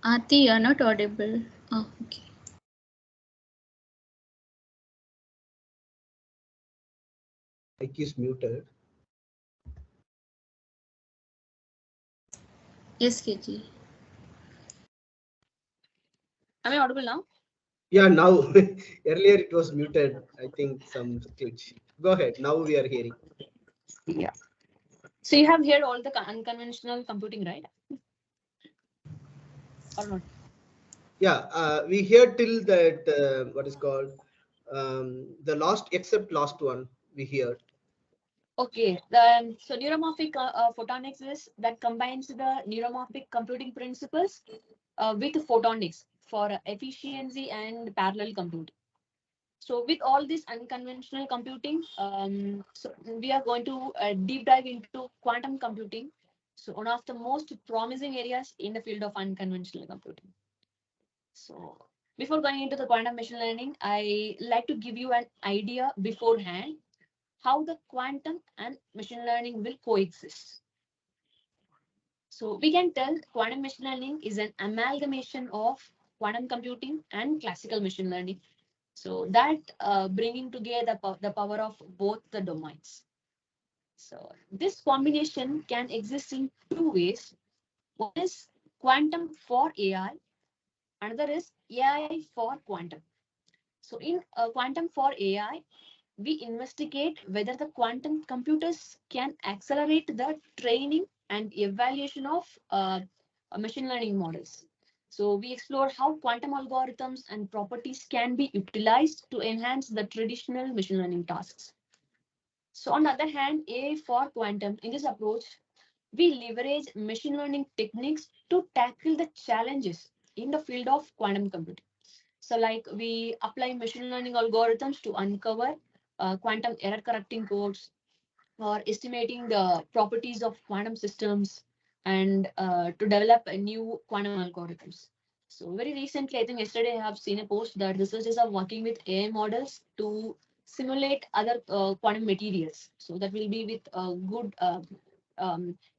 Arthi, you're not audible. Oh, okay. Mic is muted. Yes, KG. Am I audible now? Yeah, now earlier it was muted. I think some glitch. Go ahead. Now we are hearing. Yeah. So you have heard all the unconventional computing, right? Or not? Yeah, we hear till that what is called the last, except last one we hear. Okay. Then so neuromorphic photonics is that combines the neuromorphic computing principles with photonics for efficiency and parallel computing. So with all this unconventional computing, so we are going to deep dive into quantum computing. So one of the most promising areas in the field of unconventional computing. So before going into the quantum machine learning, I like to give you an idea beforehand how the quantum and machine learning will coexist. So we can tell quantum machine learning is an amalgamation of quantum computing and classical machine learning. So that bringing together the power of both the domains. So this combination can exist in two ways. One is quantum for AI, another is AI for quantum. So in quantum for AI, we investigate whether the quantum computers can accelerate the training and evaluation of machine learning models. So we explore how quantum algorithms and properties can be utilized to enhance the traditional machine learning tasks. So on the other hand, AI for quantum, in this approach, we leverage machine learning techniques to tackle the challenges in the field of quantum computing. So like we apply machine learning algorithms to uncover quantum error correcting codes or estimating the properties of quantum systems and to develop a new quantum algorithms. So very recently, I think yesterday I have seen a post that researchers are working with AI models to simulate other quantum materials. So that will be with a good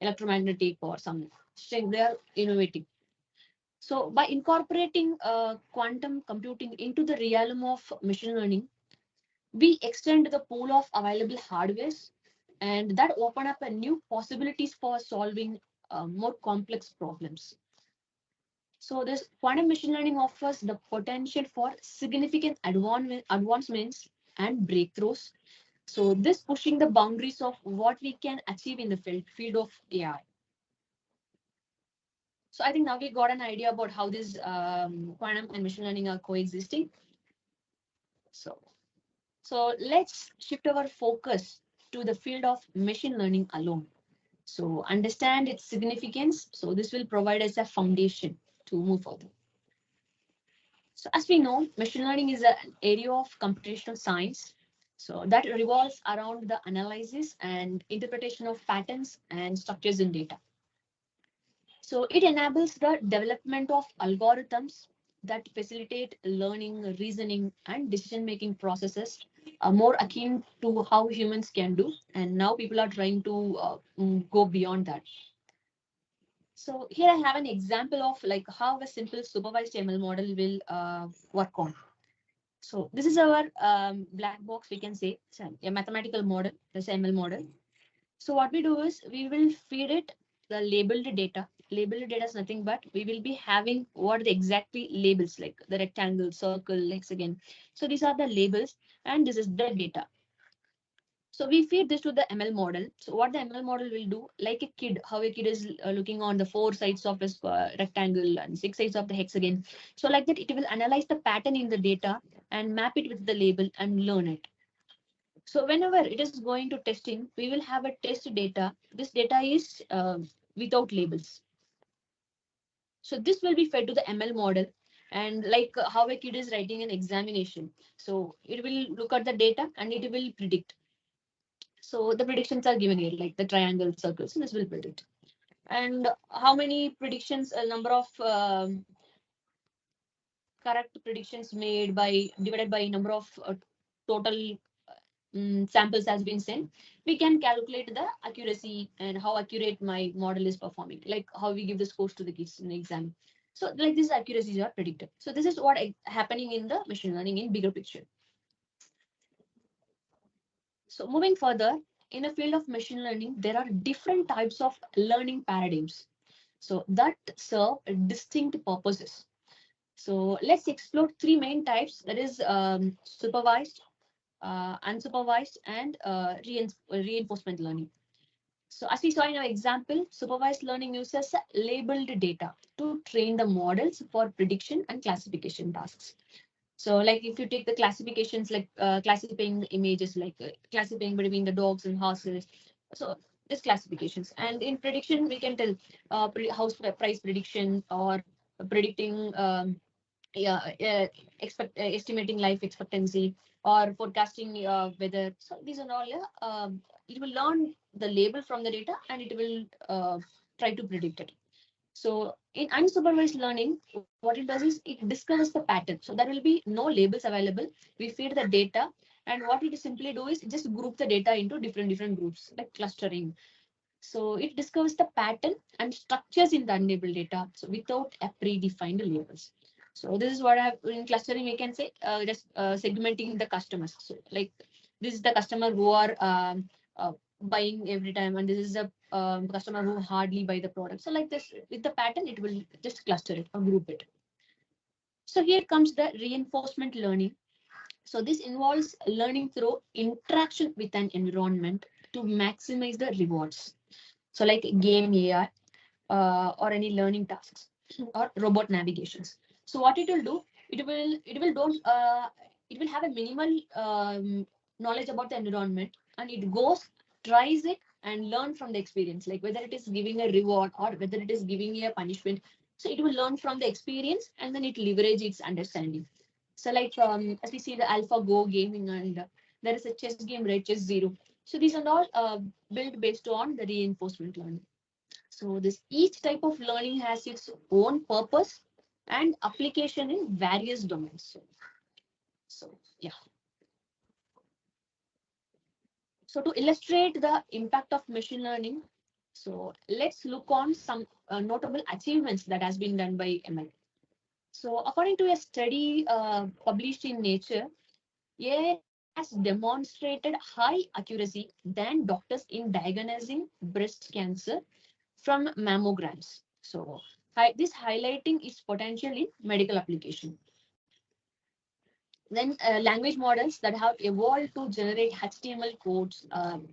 electromagnetic or some string. They are innovating. So by incorporating quantum computing into the realm of machine learning, we extend the pool of available hardwares and that open up a new possibilities for solving more complex problems. So this quantum machine learning offers the potential for significant advancements and breakthroughs. So this pushing the boundaries of what we can achieve in the field of AI. So I think now we got an idea about how this quantum and machine learning are coexisting. So So let's shift our focus to the field of machine learning alone. So understand its significance. So this will provide us a foundation to move further. So as we know, machine learning is an area of computational science. So that revolves around the analysis and interpretation of patterns and structures in data. So it enables the development of algorithms that facilitate learning, reasoning, and decision-making processes more akin to how humans can do. And now people are trying to go beyond that. So here I have an example of like how a simple supervised ML model will work on. So this is our black box, we can say, so a mathematical model, this ML model. So what we do is we will feed it the labeled data. Labeled data is nothing but we will be having what the exactly labels like the rectangle, circle, hexagon. So these are the labels and this is the data. So we feed this to the ML model. So what the ML model will do, like a kid, how a kid is looking on the four sides of his rectangle and six sides of the hexagon. So like that, it will analyze the pattern in the data and map it with the label and learn it. So whenever it is going to testing, we will have a test data. This data is without labels. So this will be fed to the ML model and like how a kid is writing an examination. So it will look at the data and it will predict. So the predictions are given here, like the triangle circles, this will predict. And how many predictions, a number of correct predictions made by divided by number of total samples has been sent, we can calculate the accuracy and how accurate my model is performing, like how we give the scores to the kids in the exam. So like these accuracies are predicted. So this is what happening in the machine learning in bigger picture. So moving further, in a field of machine learning, there are different types of learning paradigms. So that serve distinct purposes. So let's explore three main types. That is supervised, unsupervised, and reinforcement learning. So as we saw in our example, supervised learning uses labeled data to train the models for prediction and classification tasks. So like if you take the classifications, like classifying the images, like classifying between the dogs and horses. So this classifications. And in prediction, we can tell house price prediction or predicting yeah, estimating life expectancy or forecasting weather. So these are all, yeah, it will learn the label from the data and it will try to predict it. So in unsupervised learning, what it does is it discovers the pattern. So there will be no labels available. We feed the data, and what it simply do is just group the data into different groups, like clustering. So it discovers the pattern and structures in the unlabeled data, so without a predefined labels. So this is what I have in clustering. We can say just segmenting the customers. So like this is the customer who are buying every time, and this is a customer who hardly buy the product. So like this with the pattern, it will just cluster it or group it. So here comes the reinforcement learning. So this involves learning through interaction with an environment to maximize the rewards. So like game AI or any learning tasks or robot navigations. So what it will do, it will have a minimal knowledge about the environment, and it goes, tries it and learn from the experience, like whether it is giving a reward or whether it is giving a punishment. So it will learn from the experience and then it leverage its understanding. So like as we see the AlphaGo gaming, and there is a chess game, Red Chess Zero. So these are all built based on the reinforcement learning. So this each type of learning has its own purpose and application in various domains. So yeah. So to illustrate the impact of machine learning, so let's look on some notable achievements that has been done by ML. So according to a study published in Nature, AI has demonstrated high accuracy than doctors in diagnosing breast cancer from mammograms. So this highlighting its potential in medical application. Then language models that have evolved to generate HTML codes,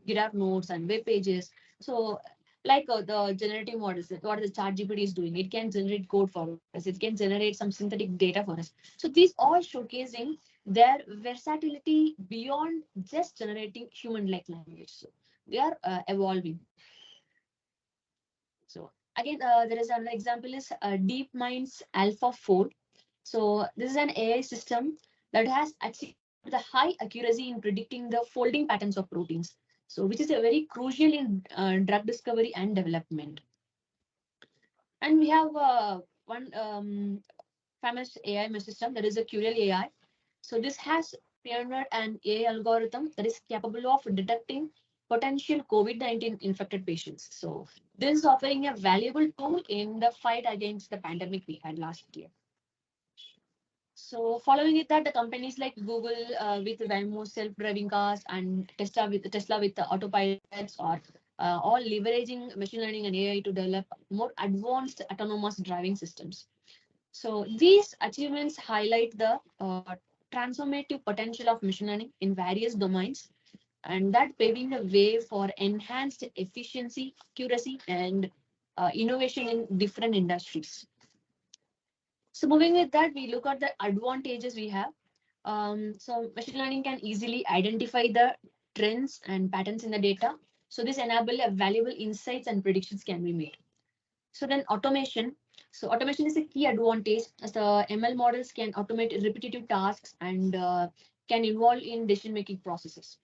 GitHub notes, and web pages. So like the generative models, what the ChatGPT is doing, it can generate code for us. It can generate some synthetic data for us. So these all showcasing their versatility beyond just generating human-like language. So they are evolving. So again, there is another example is DeepMind's AlphaFold. So this is an AI system that has achieved the high accuracy in predicting the folding patterns of proteins. So which is a very crucial in drug discovery and development. And we have one famous AI system that is a Curial AI. So this has pioneered an AI algorithm that is capable of detecting potential COVID-19 infected patients. So this is offering a valuable tool in the fight against the pandemic we had last year. So following it that the companies like Google with Waymo self-driving cars and Tesla with the autopilots are all leveraging machine learning and AI to develop more advanced autonomous driving systems. So these achievements highlight the transformative potential of machine learning in various domains, and that paving the way for enhanced efficiency, accuracy, and innovation in different industries. So moving with that, we look at the advantages we have. So machine learning can easily identify the trends and patterns in the data. So this enable a valuable insights and predictions can be made. So then automation. So automation is a key advantage as the ML models can automate repetitive tasks and can involve in decision-making processes.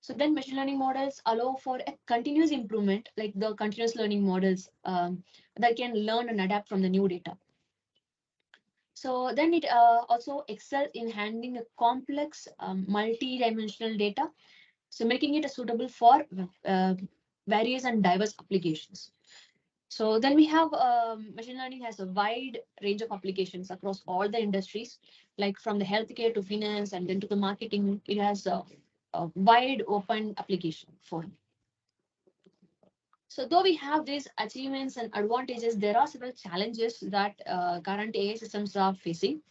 So then machine learning models allow for a continuous improvement, like the continuous learning models that can learn and adapt from the new data. So then it also excels in handling a complex multi-dimensional data, so making it suitable for various and diverse applications. So then we have machine learning has a wide range of applications across all the industries, like from the healthcare to finance and then to the marketing. It has a wide open application for it. So though we have these achievements and advantages, there are several challenges that current AI systems are facing.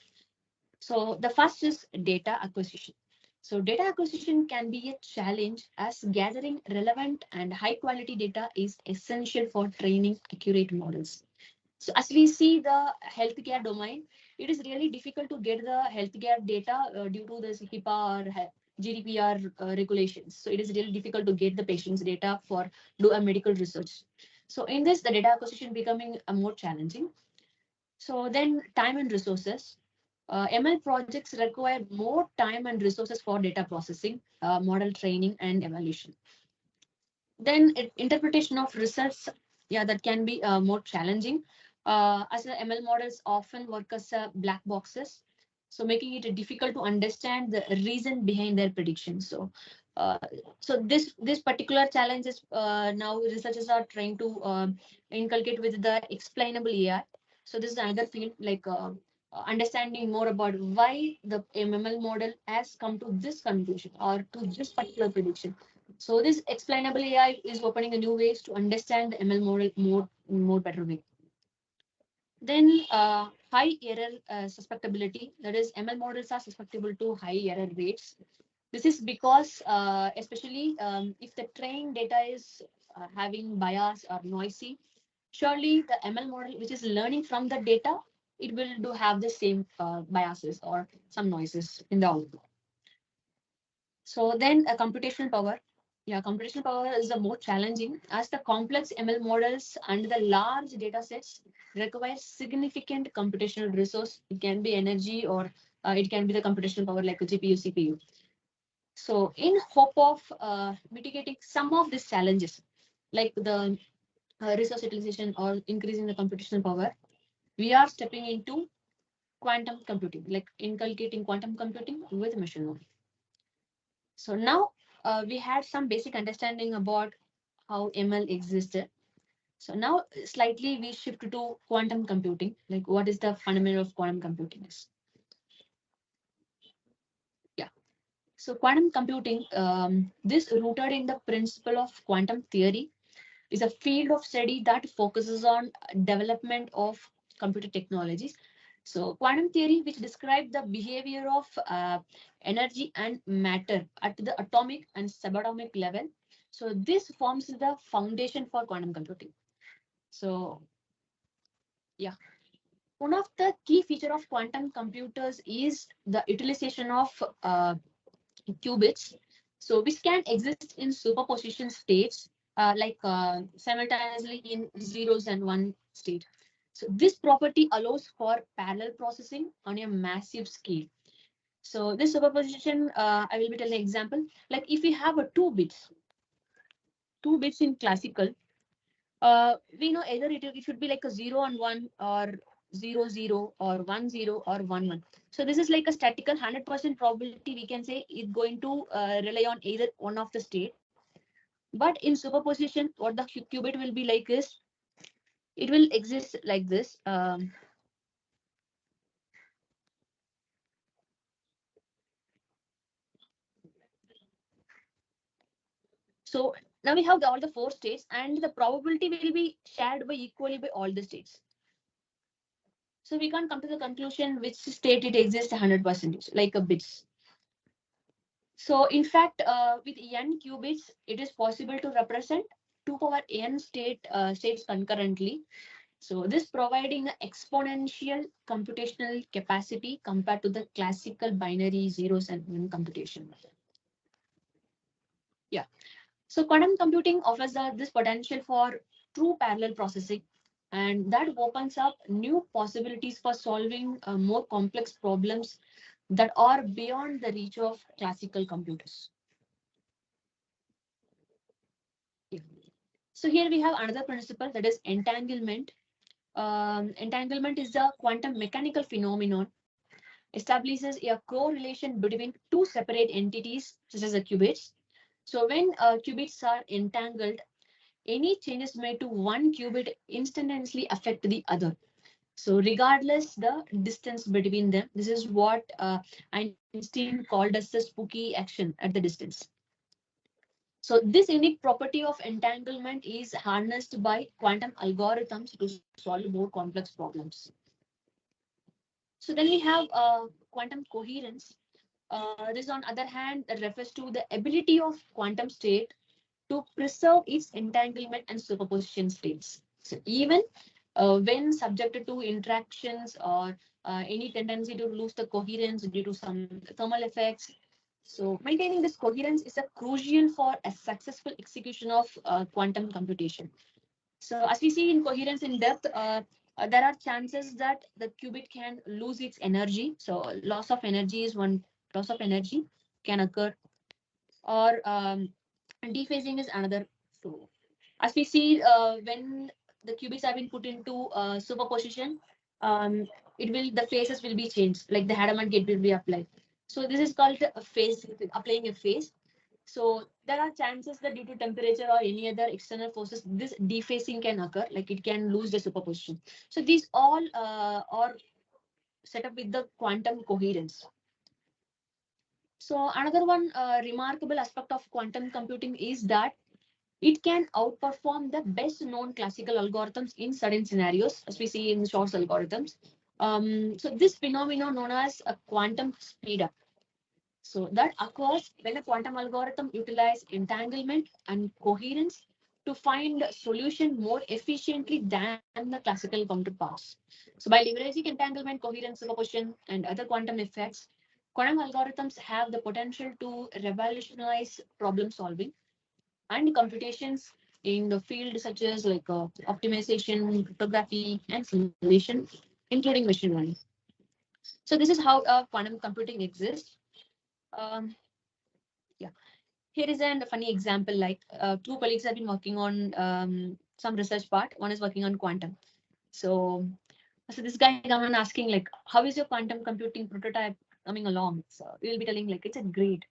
So the first is data acquisition. So data acquisition can be a challenge as gathering relevant and high quality data is essential for training accurate models. So as we see the healthcare domain, it is really difficult to get the healthcare data due to this HIPAA or GDPR regulations. So it is really difficult to get the patient's data for do a medical research. So in this, the data acquisition becoming more challenging. So then time and resources. ML projects require more time and resources for data processing, model training, and evaluation. Then interpretation of results, yeah, that can be more challenging, as the ML models often work as black boxes, so making it difficult to understand the reason behind their predictions. Uh, so this particular challenge is now researchers are trying to inculcate with the explainable AI. So this is another field like understanding more about why the ML model has come to this conclusion or to this particular prediction. So this explainable AI is opening a new ways to understand the ML model more better way. Then high error suspectability, that is ML models are susceptible to high error rates. This is because especially if the trained data is having bias or noisy, surely the ML model which is learning from the data, it will do have the same biases or some noises in the output. So then a computational power. Yeah, computational power is the more challenging as the complex ML models and the large data sets require significant computational resource. It can be energy or it can be the computational power like a GPU, CPU. So in hope of mitigating some of these challenges, like the resource utilization or increasing the computational power, we are stepping into quantum computing, like inculcating quantum computing with machine learning. So now we had some basic understanding about how ML existed. So now slightly we shift to quantum computing, like what is the fundamental of quantum computing is. Yeah. So quantum computing, this rooted in the principle of quantum theory, is a field of study that focuses on development of computer technologies. So quantum theory, which describes the behavior of energy and matter at the atomic and subatomic level. So this forms the foundation for quantum computing. So yeah, one of the key feature of quantum computers is the utilization of qubits, so which can exist in superposition states, simultaneously in zeros and one state. So this property allows for parallel processing on a massive scale. So this superposition, I will be telling an example. Like if we have a two bits in classical, we know either it should be like a 0 and 1 or 0 0 or 1 0 or 1 1. So this is like a statical 100% probability. We can say it's going to rely on either one of the state. But in superposition, what the qubit will be like is it will exist like this. So now we have all the four states, and the probability will be shared by equally by all the states. So we can't come to the conclusion which state it exists 100%, like a bits. So in fact, with n qubits, it is possible to represent 2 power n states concurrently. So this providing an exponential computational capacity compared to the classical binary zeros and one computation. Yeah. So quantum computing offers this potential for true parallel processing, and that opens up new possibilities for solving more complex problems that are beyond the reach of classical computers. Yeah. So here we have another principle, that is entanglement. Entanglement is a quantum mechanical phenomenon, establishes a correlation between two separate entities, such as the qubits. So when qubits are entangled, any changes made to one qubit instantaneously affect the other. So regardless the distance between them, this is what Einstein called as the spooky action at the distance. So this unique property of entanglement is harnessed by quantum algorithms to solve more complex problems. So then we have quantum coherence. This, on other hand, refers to the ability of quantum state to preserve its entanglement and superposition states. So even when subjected to interactions or any tendency to lose the coherence due to some thermal effects. So maintaining this coherence is a crucial for a successful execution of quantum computation. So as we see in coherence in depth, there are chances that the qubit can lose its energy. So loss of energy is one, loss of energy can occur, or dephasing is another. So as we see, when the qubits have been put into superposition, um, it will, the phases will be changed, like the Hadamard gate will be applied. So this is called a phase, applying a phase. So there are chances that due to temperature or any other external forces, this defacing can occur, like it can lose the superposition. So these all are set up with the quantum coherence. So another one remarkable aspect of quantum computing is that it can outperform the best known classical algorithms in certain scenarios, as we see in Shor's algorithms. So this phenomenon known as a quantum speedup. So that occurs when a quantum algorithm utilizes entanglement and coherence to find a solution more efficiently than the classical counterparts. So by leveraging entanglement, coherence, superposition, and other quantum effects, quantum algorithms have the potential to revolutionize problem solving and computations in the field such as like optimization, cryptography, and simulation, including machine learning. So this is how quantum computing exists. Um, yeah. Here is a funny example, like two colleagues have been working on some research part. One is working on quantum. So, so this guy come and asking like, how is your quantum computing prototype coming along? So we'll be telling like, it's a great.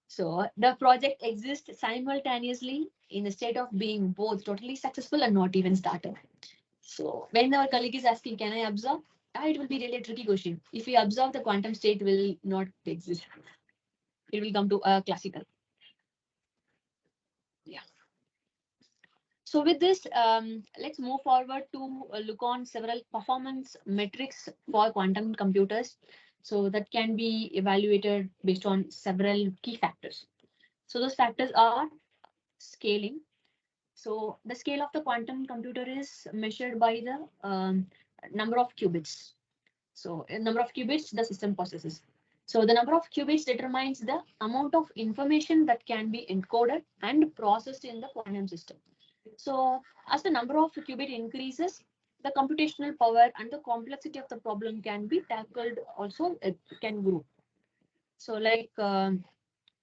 So the project exists simultaneously in the state of being both totally successful and not even started. So when our colleague is asking, can I observe? It will be really a tricky question. If we observe, the quantum state will not exist. It will come to a classical. Yeah. So with this, let's move forward to look on several performance metrics for quantum computers. So that can be evaluated based on several key factors. So those factors are scaling. So the scale of the quantum computer is measured by the number of qubits. So in number of qubits the system possesses. So the number of qubits determines the amount of information that can be encoded and processed in the quantum system. So as the number of qubit increases, the computational power and the complexity of the problem can be tackled also, it can grow. So like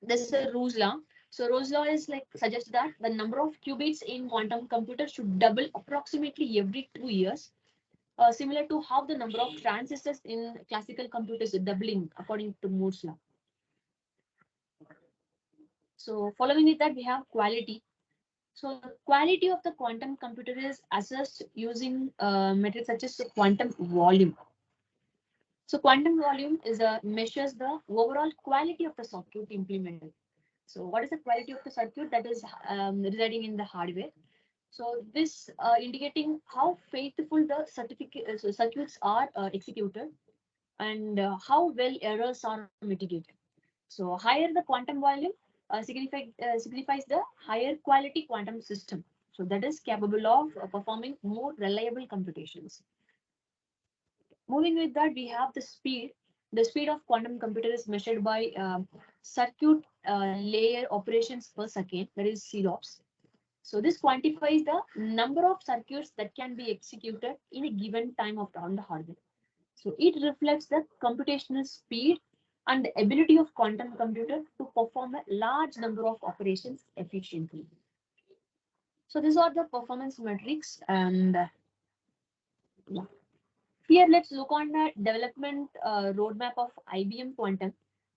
this is a Roos law. So Roos law is like suggests that the number of qubits in quantum computer should double approximately every 2 years, similar to how the number of transistors in classical computers is doubling according to Moore's law. So following with that, we have quality. So the quality of the quantum computer is assessed using metrics such as quantum volume. So quantum volume is measures the overall quality of the circuit implemented. So what is the quality of the circuit that is residing in the hardware? So this indicating how faithful the circuits are executed and how well errors are mitigated. So higher the quantum volume signifies the higher quality quantum system. So that is capable of performing more reliable computations. Moving with that, we have the speed. The speed of quantum computer is measured by circuit layer operations per second, that is CLOPS. So this quantifies the number of circuits that can be executed in a given time of on the hardware. So it reflects the computational speed and the ability of quantum computer to perform a large number of operations efficiently. So these are the performance metrics, and yeah. Here let's look on the development roadmap of IBM Quantum.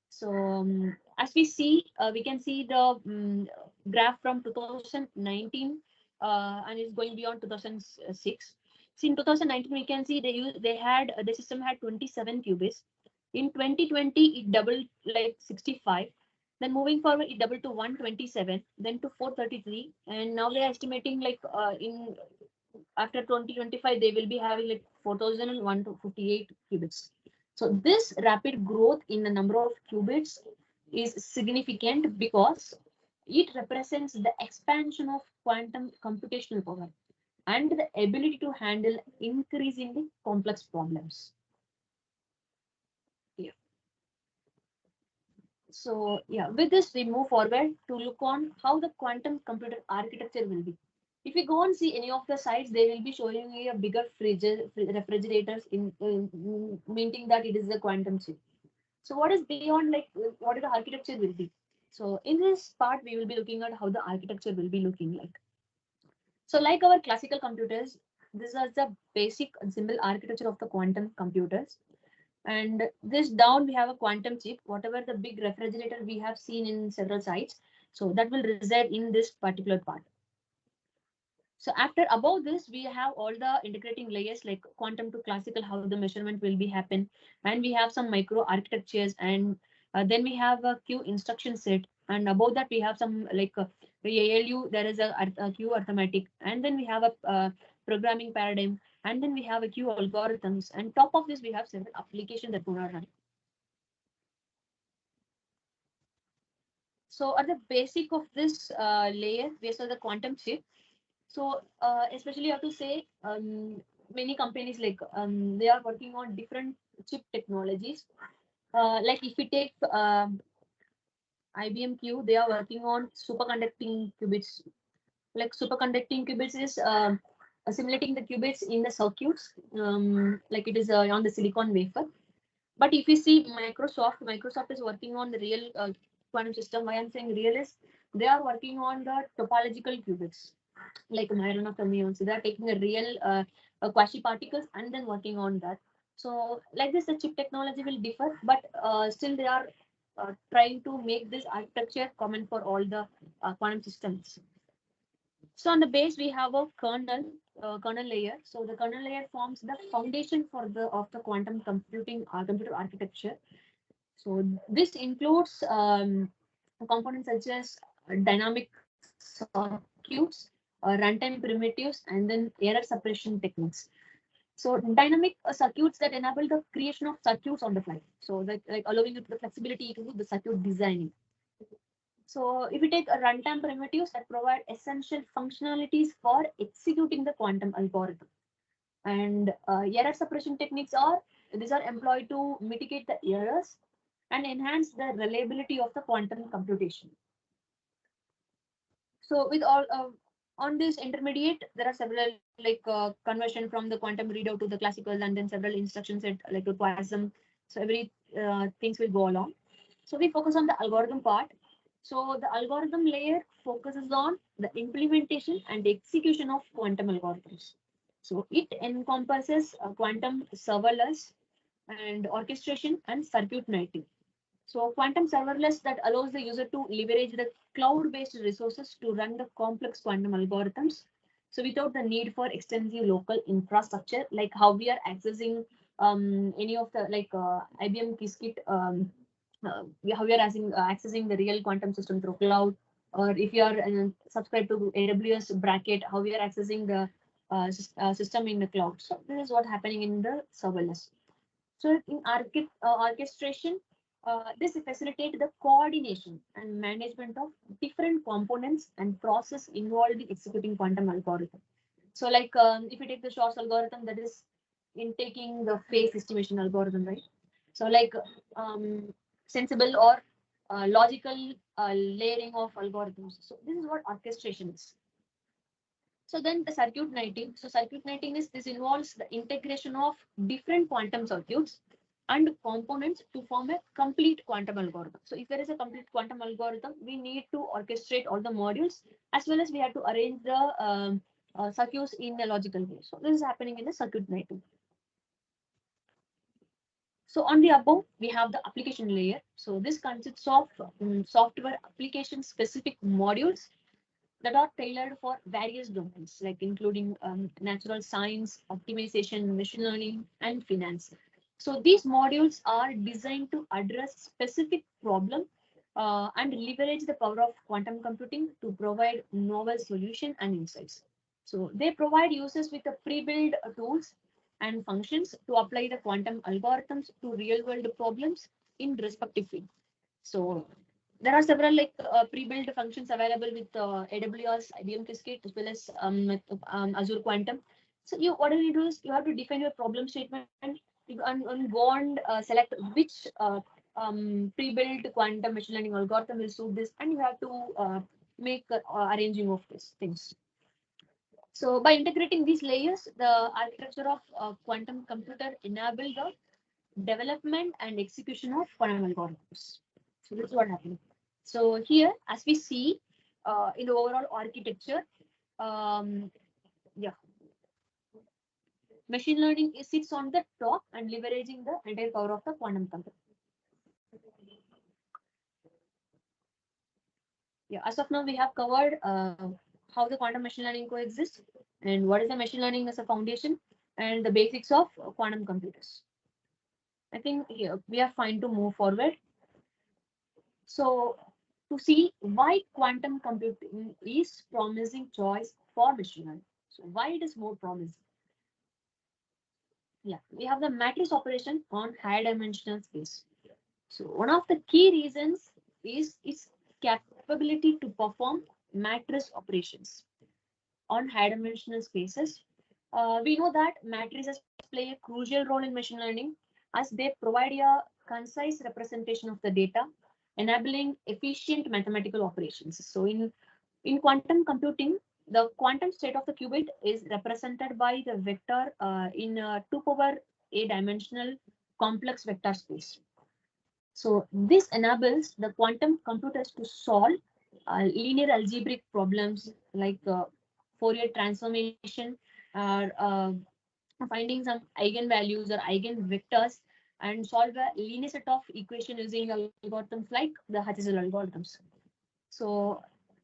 So as we see, we can see the graph from 2019 and it's going beyond 2006. So in 2019, we can see they had the system had 27 qubits. In 2020, it doubled like 65. Then moving forward, it doubled to 127, then to 433, and now they're estimating like in after 2025 they will be having like 4001 to 58 qubits. So this rapid growth in the number of qubits is significant because it represents the expansion of quantum computational power and the ability to handle increasingly complex problems. Yeah. So yeah, with this we move forward to look on how the quantum computer architecture will be. If you go and see any of the sites, they will be showing you a bigger refrigerators in meaning that it is a quantum chip. So what is beyond like what the architecture will be? So in this part, we will be looking at how the architecture will be looking like. So like our classical computers, this is the basic and simple architecture of the quantum computers. And this down, we have a quantum chip, whatever the big refrigerator we have seen in several sites. So that will reside in this particular part. So after above this, we have all the integrating layers like quantum to classical, how the measurement will be happen. And we have some micro architectures, and then we have a Q instruction set. And above that, we have some like the ALU, there is a Q arithmetic. And then we have a programming paradigm. And then we have a Q algorithms. And top of this, we have several applications that gonna run. So at the basic of this layer, we saw the quantum chip. So especially I have to say many companies like they are working on different chip technologies. Like if we take IBM Q, they are working on superconducting qubits. Like superconducting qubits is assimilating the qubits in the circuits, like it is on the silicon wafer. But if you see Microsoft is working on the real quantum system. Why I'm saying real is they are working on the topological qubits like Myron fermions. They are taking a real quasi particles and then working on that. So like this, the chip technology will differ, but still they are trying to make this architecture common for all the quantum systems. So on the base, we have a kernel layer. So the kernel layer forms the foundation for the quantum computing computer architecture. So this includes components such as dynamic circuits, runtime primitives, and then error suppression techniques. So dynamic circuits that enable the creation of circuits on the fly. So that like allowing you the flexibility to do the circuit designing. So if we take a runtime primitives that provide essential functionalities for executing the quantum algorithm. And error suppression techniques are these are employed to mitigate the errors and enhance the reliability of the quantum computation. So with all on this intermediate, there are several like conversion from the quantum readout to the classical, and then several instruction set like to Poisson. So every things will go along. So we focus on the algorithm part. So the algorithm layer focuses on the implementation and execution of quantum algorithms. So it encompasses quantum serverless and orchestration and circuit netting. So quantum serverless that allows the user to leverage the cloud-based resources to run the complex quantum algorithms. So without the need for extensive local infrastructure, like how we are accessing any of the like IBM Qiskit, how we are accessing the real quantum system through cloud, or if you are subscribed to AWS bracket, how we are accessing the system in the cloud. So this is what happening in the serverless. So in orchestration, this facilitate the coordination and management of different components and process involved in executing quantum algorithm. So like if you take the Shor's algorithm, that is in taking the phase estimation algorithm, right? So like sensible or logical layering of algorithms. So this is what orchestration is. So then the circuit netting. So circuit netting is this involves the integration of different quantum circuits and components to form a complete quantum algorithm. So if there is a complete quantum algorithm, we need to orchestrate all the modules as well as we have to arrange the circuits in a logical way. So this is happening in the circuit netting. So on the above, we have the application layer. So this consists of software application specific modules that are tailored for various domains, like including natural science, optimization, machine learning, and finance. So these modules are designed to address specific problem and leverage the power of quantum computing to provide novel solution and insights. So they provide users with a pre-built tools and functions to apply the quantum algorithms to real-world problems in respective field. So there are several like pre-built functions available with AWS, IBM Qiskit, as well as with, Azure Quantum. So you what do you do is you have to define your problem statement and go and select which pre-built quantum machine learning algorithm will suit this, and you have to make arranging of these things. So by integrating these layers, the architecture of quantum computer enable the development and execution of quantum algorithms. So this is what happened. So here, as we see in the overall architecture, um, yeah, machine learning sits on the top and leveraging the entire power of the quantum computer. Yeah, as of now, we have covered how the quantum machine learning coexists and what is the machine learning as a foundation and the basics of quantum computers. I think here we are fine to move forward. So to see why quantum computing is promising choice for machine learning. So why it is more promising? Yeah, we have the matrix operation on higher dimensional space. So one of the key reasons is its capability to perform matrix operations on high dimensional spaces. We know that matrices play a crucial role in machine learning as they provide a concise representation of the data, enabling efficient mathematical operations. So in quantum computing, the quantum state of the qubit is represented by the vector in a 2 power a dimensional complex vector space. So this enables the quantum computers to solve linear algebraic problems like Fourier transformation or finding some eigenvalues or eigenvectors and solve a linear set of equation using algorithms like the Hutchison algorithms. So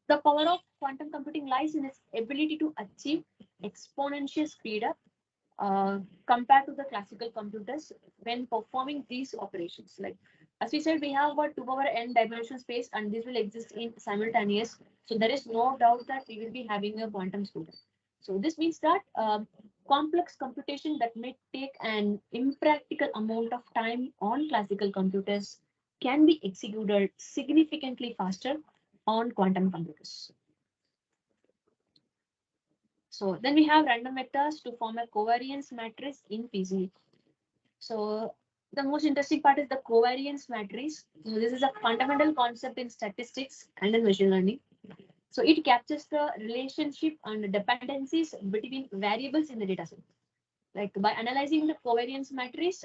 the power of quantum computing lies in its ability to achieve exponential speed up compared to the classical computers when performing these operations. Like as we said, we have a 2 power n dimensional space, and this will exist in simultaneous. So there is no doubt that we will be having a quantum speed. So this means that complex computation that may take an impractical amount of time on classical computers can be executed significantly faster on quantum computers. So then we have random vectors to form a covariance matrix in PCA. So the most interesting part is the covariance matrix. So this is a fundamental concept in statistics and in machine learning. So it captures the relationship and dependencies between variables in the data set. Like by analyzing the covariance matrix,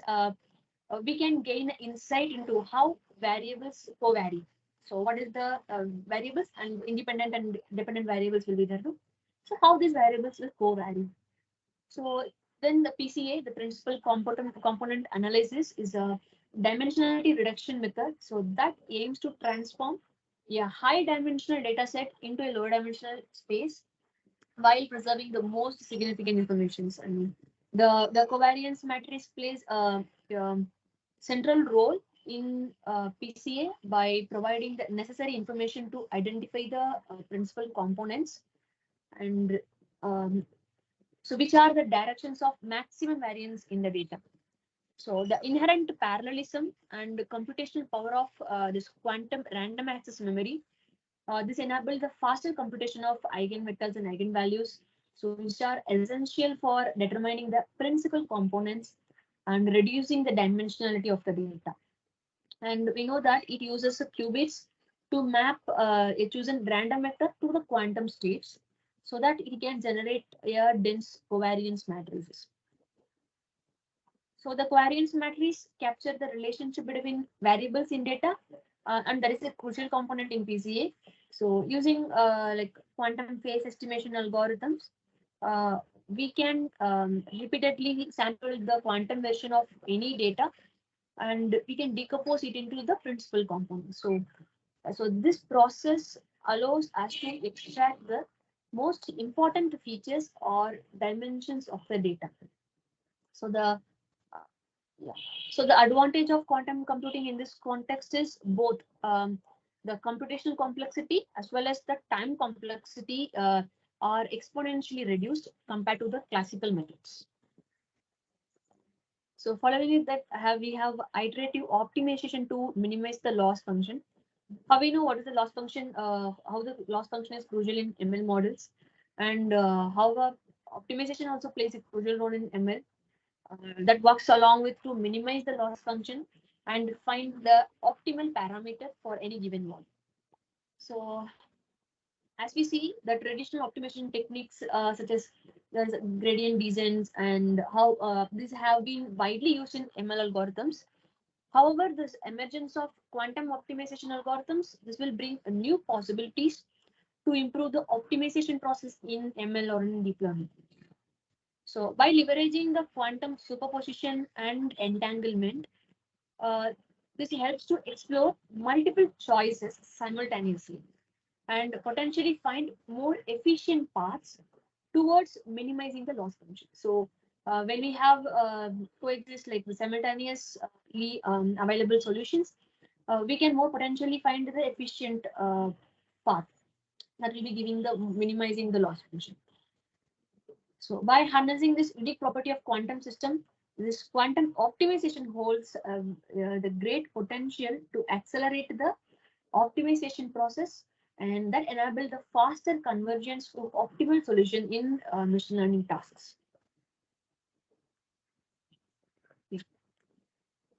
we can gain insight into how variables co-vary. So what is the variables and independent and dependent variables will be there too. So how these variables will co-vary. So then the PCA, the principal component analysis, is a dimensionality reduction method. So that aims to transform a high dimensional data set into a low dimensional space while preserving the most significant information. And the covariance matrix plays a central role in PCA by providing the necessary information to identify the principal components and so which are the directions of maximum variance in the data. So the inherent parallelism and computational power of this quantum random access memory, this enables the faster computation of eigenvectors and eigenvalues, so which are essential for determining the principal components and reducing the dimensionality of the data. And we know that it uses qubits to map a chosen random vector to the quantum states so that it can generate a dense covariance matrices. So the covariance matrix capture the relationship between variables in data, and that is a crucial component in PCA. So using like quantum phase estimation algorithms, we can repeatedly sample the quantum version of any data, and we can decompose it into the principal components. So this process allows us to extract the most important features or dimensions of the data. So the uh, yeah. So the advantage of quantum computing in this context is both the computational complexity as well as the time complexity are exponentially reduced compared to the classical methods. So following it that we have iterative optimization to minimize the loss function. How we know what is the loss function, how the loss function is crucial in ML models, and how optimization also plays a crucial role in ML. That works along with to minimize the loss function and find the optimal parameter for any given model. So as we see, the traditional optimization techniques such as there's gradient descents and how these have been widely used in ML algorithms. However, this emergence of quantum optimization algorithms, this will bring new possibilities to improve the optimization process in ML or in deep learning. So by leveraging the quantum superposition and entanglement, uh, this helps to explore multiple choices simultaneously and potentially find more efficient paths towards minimizing the loss function. So when we have coexist like the simultaneously available solutions, we can more potentially find the efficient path that will be giving the minimizing the loss function. So by harnessing this unique property of quantum system, this quantum optimization holds the great potential to accelerate the optimization process and that enable the faster convergence to optimal solution in machine learning tasks.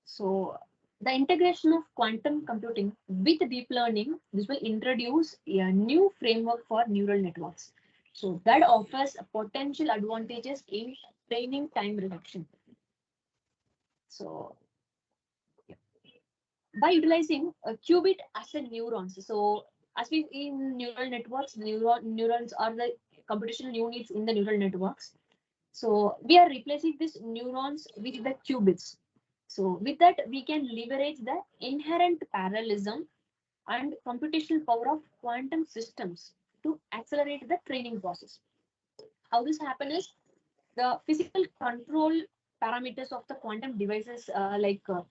So the integration of quantum computing with deep learning, this will introduce a new framework for neural networks. So that offers potential advantages in training time reduction. So by utilizing a qubit as a neurons. So as we in neural networks, neurons are the computational units in the neural networks. So we are replacing these neurons with the qubits. So with that, we can leverage the inherent parallelism and computational power of quantum systems to accelerate the training process. How this happens is the physical control parameters of the quantum devices the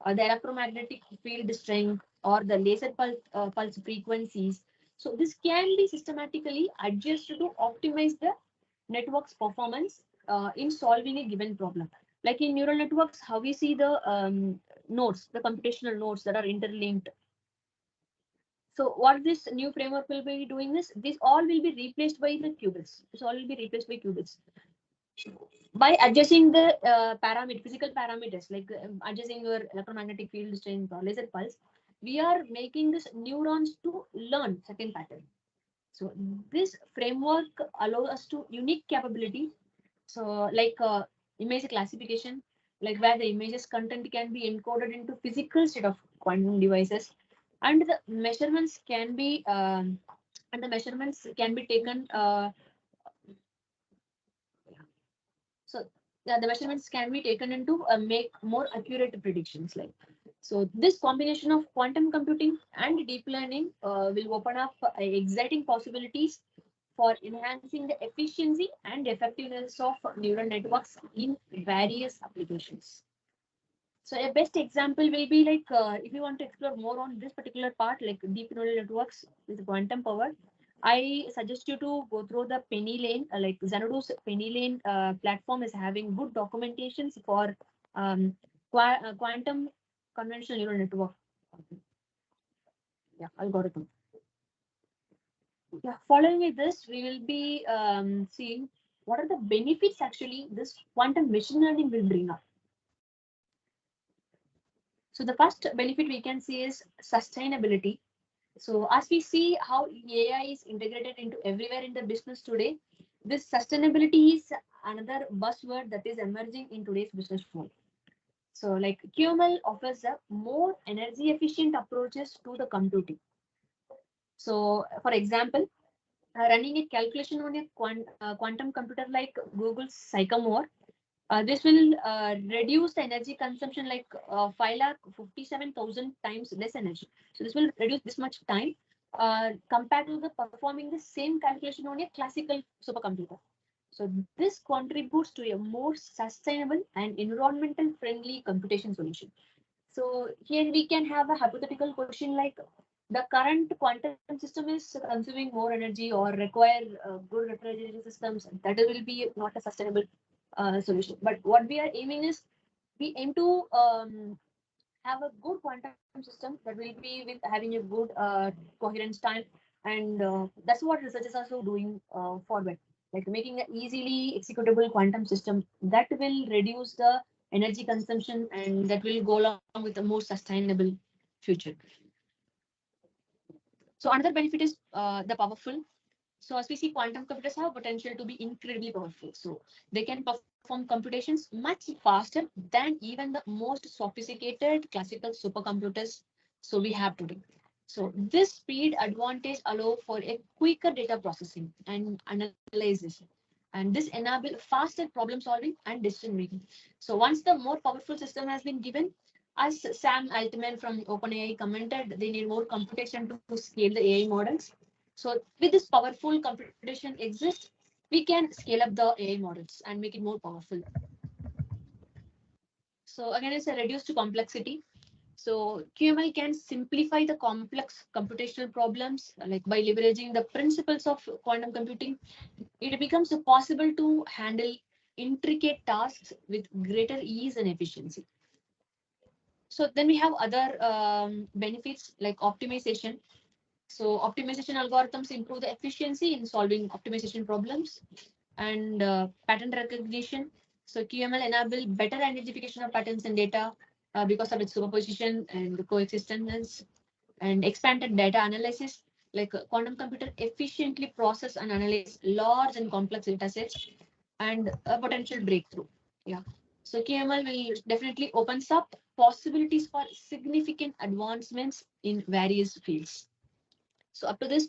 electromagnetic field strength or the laser pulse frequencies. So this can be systematically adjusted to optimize the network's performance in solving a given problem. Like in neural networks, how we see the nodes, the computational nodes that are interlinked. So what this new framework will be doing is, this all will be replaced by the qubits. This all will be replaced by qubits by adjusting the physical parameters, like adjusting your electromagnetic field strength or laser pulse, we are making this neurons to learn certain pattern. So this framework allows us to unique capability. So like image classification, like where the images content can be encoded into physical state of quantum devices, and the measurements can be taken. So yeah, the measurements can be taken into make more accurate predictions. Like so, this combination of quantum computing and deep learning will open up exciting possibilities for enhancing the efficiency and effectiveness of neural networks in various applications. So a best example will be like if you want to explore more on this particular part, like deep neural networks with quantum power, I suggest you to go through the Penny Lane, like Xanadu's Penny Lane platform is having good documentations for quantum conventional neural network algorithm. Yeah, following with this, we will be seeing what are the benefits actually this quantum machine learning will bring up. So the first benefit we can see is sustainability. So as we see how AI is integrated into everywhere in the business today, this sustainability is another buzzword that is emerging in today's business world. So like QML offers a more energy efficient approaches to the computing. So for example, running a calculation on a quantum computer like Google's Sycamore, this will reduce the energy consumption like 5,57,000 times less energy. So this will reduce this much time compared to the performing the same calculation on a classical supercomputer. So this contributes to a more sustainable and environmental friendly computation solution. So here we can have a hypothetical question like the current quantum system is consuming more energy or require good refrigeration systems. That will be not a sustainable solution. But what we are aiming is we aim to have a good quantum system that will be with having a good coherence time, and that's what researchers are also doing forward, like making an easily executable quantum system that will reduce the energy consumption and that will go along with a more sustainable future. So another benefit is the powerful. So as we see, quantum computers have potential to be incredibly powerful. So they can perform computations much faster than even the most sophisticated classical supercomputers. So we have today. So this speed advantage allow for a quicker data processing and analysis. And this enable faster problem solving and decision making. So once the more powerful system has been given, as Sam Altman from OpenAI commented, they need more computation to scale the AI models. So with this powerful computation exists, we can scale up the AI models and make it more powerful. So again, it's a reduced complexity. So QML can simplify the complex computational problems like by leveraging the principles of quantum computing. It becomes possible to handle intricate tasks with greater ease and efficiency. So then we have other benefits like optimization. So optimization algorithms improve the efficiency in solving optimization problems and pattern recognition. So QML enable better identification of patterns in data because of its superposition and coexistence and expanded data analysis. Like quantum computer efficiently process and analyze large and complex data sets and a potential breakthrough. Yeah. So QML will definitely opens up possibilities for significant advancements in various fields. So up to this,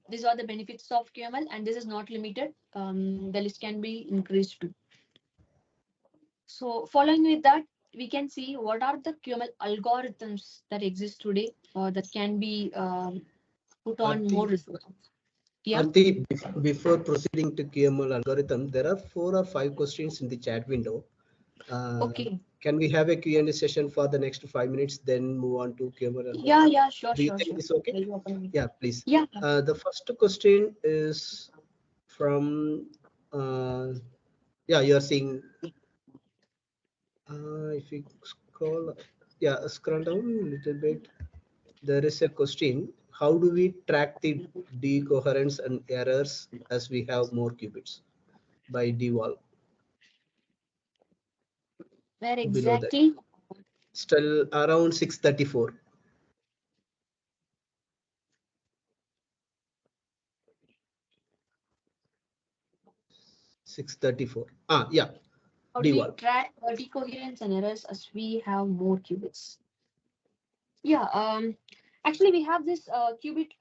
these are the benefits of QML, and this is not limited. The list can be increased too. So following with that, we can see what are the QML algorithms that exist today or that can be put on Arthi, more resources. Yeah. Arthi, before proceeding to QML algorithm, there are 4 or 5 questions in the chat window. Okay. Can we have a Q&A session for the next 5 minutes, then move on to QML algorithm? Yeah, yeah, sure, Do you sure, think sure. it's okay? Will you open it? Yeah, please. Yeah. The first question is from, yeah, you're seeing, if you scroll down a little bit, there is a question. How do we track the decoherence and errors as we have more qubits? By deval. Where Below that. exactly? Still around 634. Yeah. How do we Deval. track decoherence and errors as we have more qubits? Yeah. Actually, we have this qubit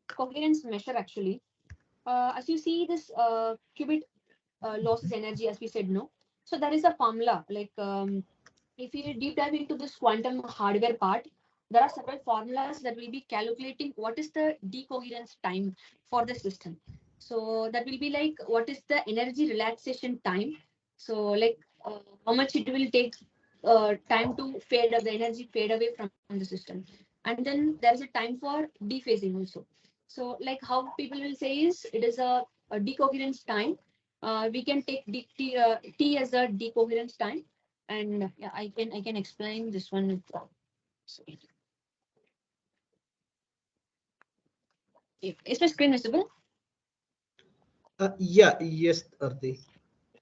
coherence measure actually. As you see, this qubit losses energy, as we said, no. So there is a formula. Like if you deep dive into this quantum hardware part, there are several formulas that will be calculating what is the decoherence time for the system. So that will be like what is the energy relaxation time. So like how much it will take time to fade the energy fade away from the system, and then there is a time for dephasing also. So like how people will say is it is a decoherence time. We can take t as a decoherence time, and yeah, I can explain this one. Is my screen visible? Yes, Arthi.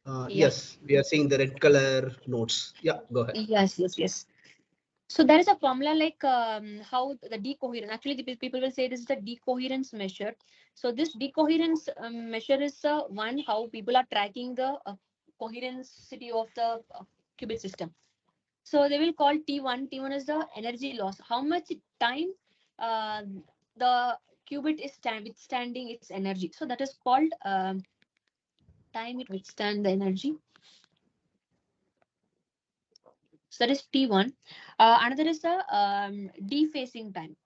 Yeah. Yes, we are seeing the red color notes. Yeah, go ahead. Yes, yes, yes. So there is a formula like how the decoherence. Actually, the people will say this is the decoherence measure. So this decoherence measure is one how people are tracking the coherencity of the qubit system. So they will call T1. T1 is the energy loss. How much time uh, the qubit is withstanding its energy. So that is called time it withstand the energy. So that is T1. Another is the dephasing time.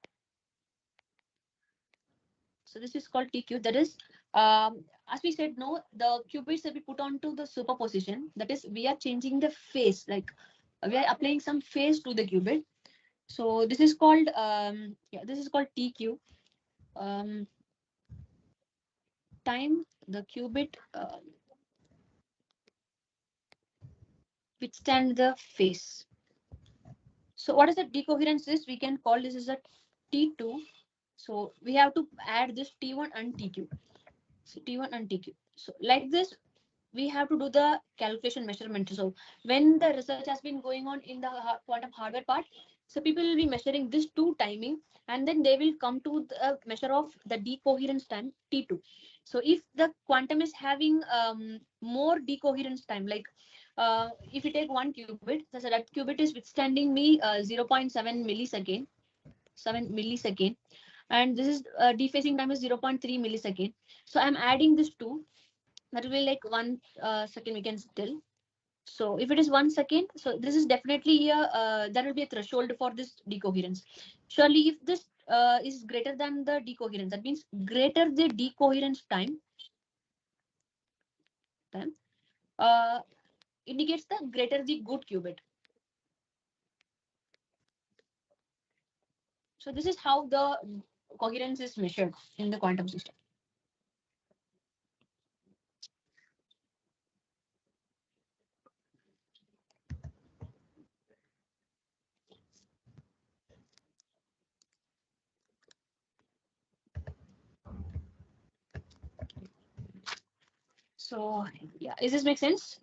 So this is called TQ. That is, as we said, no, the qubits will be put onto the superposition. That is, we are changing the phase, like we are applying some phase to the qubit. So this is called this is called TQ. Time the qubit withstand the phase. So what is the decoherence is? We can call this as a T2. So we have to add this T1 and TQ. So T1 and TQ. So like this, we have to do the calculation measurement. So when the research has been going on in the quantum hardware part, so people will be measuring this two timing, and then they will come to the measure of the decoherence time T2. So if the quantum is having more decoherence time, like if you take one qubit, so that qubit is withstanding me 0.7 millisecond, 7 millisecond, and this is dephasing time is 0.3 millisecond. So I'm adding this two, that will be like 1 second we can tell. So if it is 1 second, so this is definitely there will be a threshold for this decoherence. Surely if this is greater than the decoherence, that means greater the decoherence time uh, indicates the greater the good qubit. So this is how the coherence is measured in the quantum system. So yeah, does this make sense?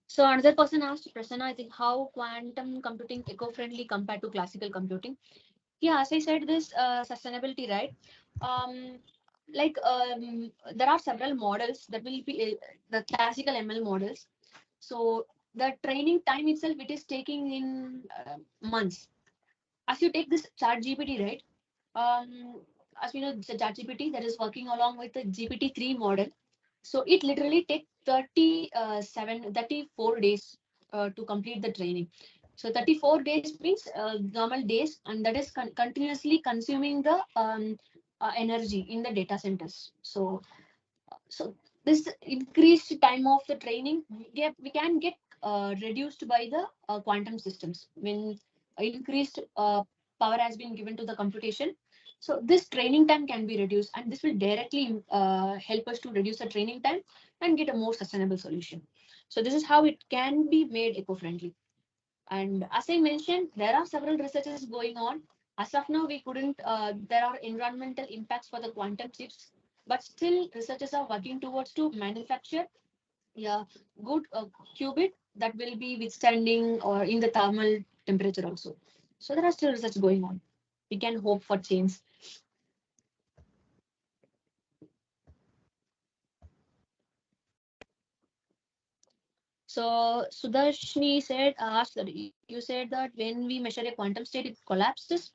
So another person asked Prasanna, I think, how quantum computing eco-friendly compared to classical computing? Yeah, as I said, this sustainability, right? Um, there are several models that will be the classical ML models. So the training time itself, it is taking in months. As you take this chat GPT, right? As we know, the chat GPT that is working along with the GPT-3 model. So it literally takes 34 days to complete the training. So 34 days means normal days, and that is continuously consuming the energy in the data centers. So this increased time of the training we can get reduced by the quantum systems when increased power has been given to the computation. So this training time can be reduced, and this will directly help us to reduce the training time and get a more sustainable solution. So this is how it can be made eco-friendly. And as I mentioned, there are several researches going on. As of now, we couldn't, there are environmental impacts for the quantum chips, but still researchers are working towards to manufacture yeah, good qubit that will be withstanding or in the thermal temperature also. So there are still research going on. We can hope for change. So Sudarshini said, asked that you said that when we measure a quantum state, it collapses.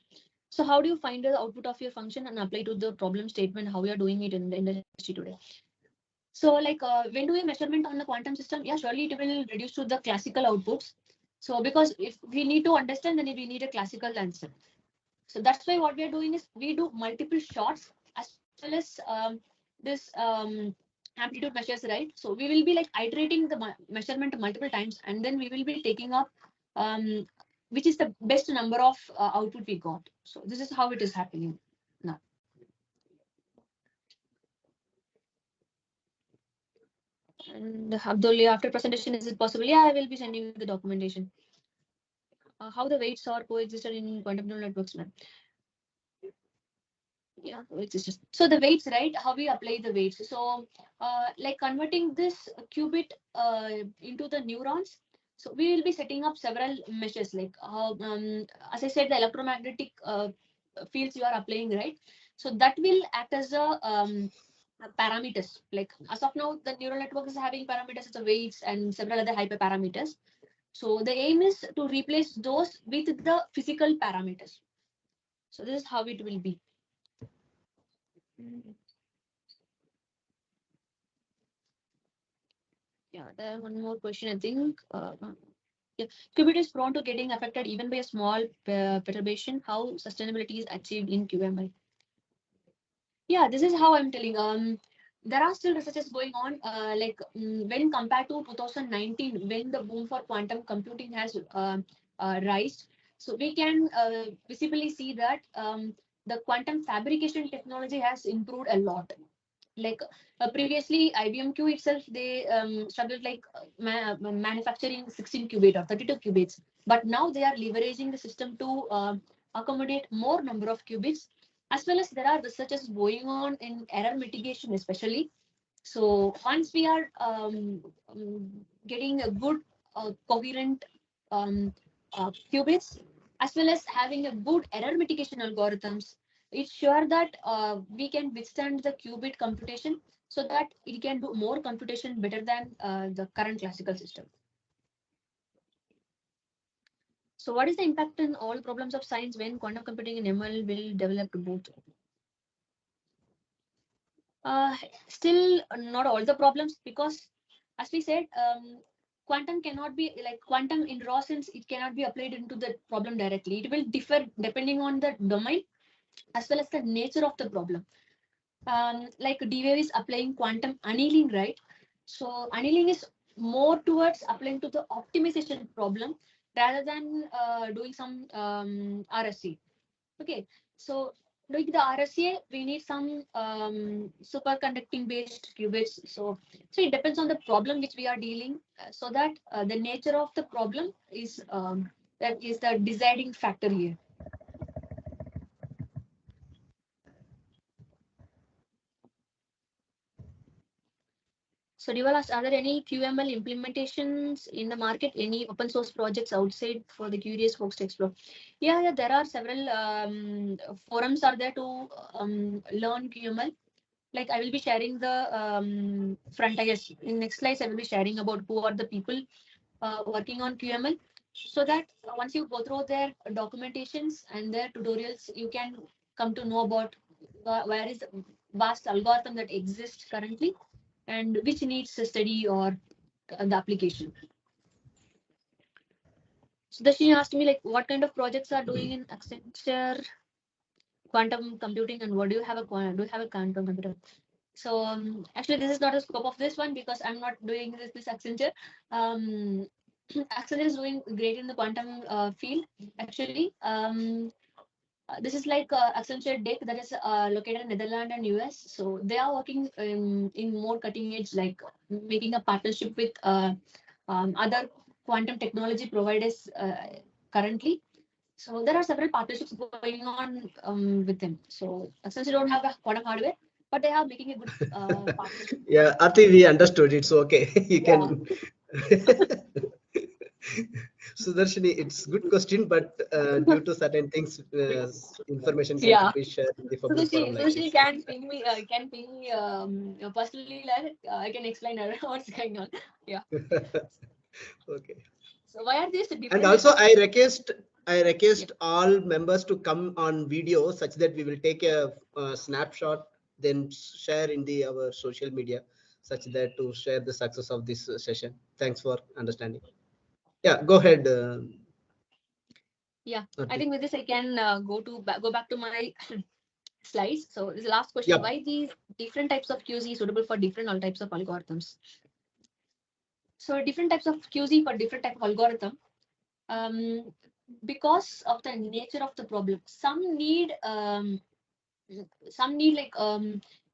So how do you find the output of your function and apply to the problem statement, how we are doing it in the industry today? So like when do we measurement on the quantum system? Yeah, surely it will reduce to the classical outputs. So because if we need to understand, then we need a classical answer. So that's why what we are doing is we do multiple shots as well as this amplitude measures, right? So we will be like iterating the measurement multiple times, and then we will be taking up which is the best number of output we got. So this is how it is happening now. And Abdul, after presentation, is it possible? Yeah, I will be sending you the documentation. How the weights are coexisted in quantum neural networks, man. Yeah, coexisted. So the weights, right? How we apply the weights. So like converting this qubit into the neurons. So we will be setting up several measures, like as I said, the electromagnetic fields you are applying, right? So that will act as a parameters. Like as of now, the neural network is having parameters as the weights and several other hyperparameters. So the aim is to replace those with the physical parameters. So this is how it will be. Yeah, there one more question, I think. Qubit is prone to getting affected even by a small perturbation. How sustainability is achieved in QML? Yeah, this is how I'm telling. There are still researches going on. When compared to 2019, when the boom for quantum computing has rise, so we can visibly see that the quantum fabrication technology has improved a lot. Like previously, IBM Q itself, they struggled like manufacturing 16 qubit or 32 qubits, but now they are leveraging the system to accommodate more number of qubits, as well as there are researches going on in error mitigation, especially. So once we are getting a good coherent qubits, as well as having a good error mitigation algorithms, it's sure that we can withstand the qubit computation, so that it can do more computation better than the current classical system. So what is the impact in all problems of science when quantum computing and ML will develop both? Still not all the problems, because as we said, quantum cannot be like quantum in raw sense, it cannot be applied into the problem directly. It will differ depending on the domain as well as the nature of the problem. Like D-Wave is applying quantum annealing, right? So annealing is more towards applying to the optimization problem rather than doing some RSC. Okay, so doing the RSA, we need some superconducting based qubits. So it depends on the problem which we are dealing, so that the nature of the problem is that is the deciding factor here. So Deval asked, are there any QML implementations in the market? Any open source projects outside for the curious folks to explore? Yeah, there are several forums are there to learn QML. Like I will be sharing the front. Yes, in next slides I will be sharing about who are the people working on QML, so that once you go through their documentations and their tutorials, you can come to know about where is the vast algorithm that exists currently and which needs a study or the application. So Dashini asked me like what kind of projects are doing in Accenture quantum computing, and what do you have a quantum computer? So actually, this is not a scope of this one because I'm not doing this Accenture. Accenture is doing great in the quantum field. Actually, this is like Accenture DEC that is located in Netherlands and US. So they are working in more cutting edge, like making a partnership with other quantum technology providers currently. So there are several partnerships going on with them. So Accenture don't have a quantum hardware, but they are making a good partnership. Yeah, Arthi, we understood. It's okay. You Yeah. can. Sudarshini, it's good question, but due to certain things, information Yeah. cannot be shared in the So public forum like she this. can ping me personally. Like I can explain her what's going on. Yeah. Okay. So why are these And different? also, I request all members to come on video such that we will take a snapshot, then share in our social media, such that to share the success of this session. Thanks for understanding. Yeah, go ahead. Yeah, Arthi. I think with this I can go back to my slides. So this is the last question: Yeah. why these different types of QZ suitable for different all types of algorithms? So different types of QZ for different type of algorithm. Because of the nature of the problem, some need like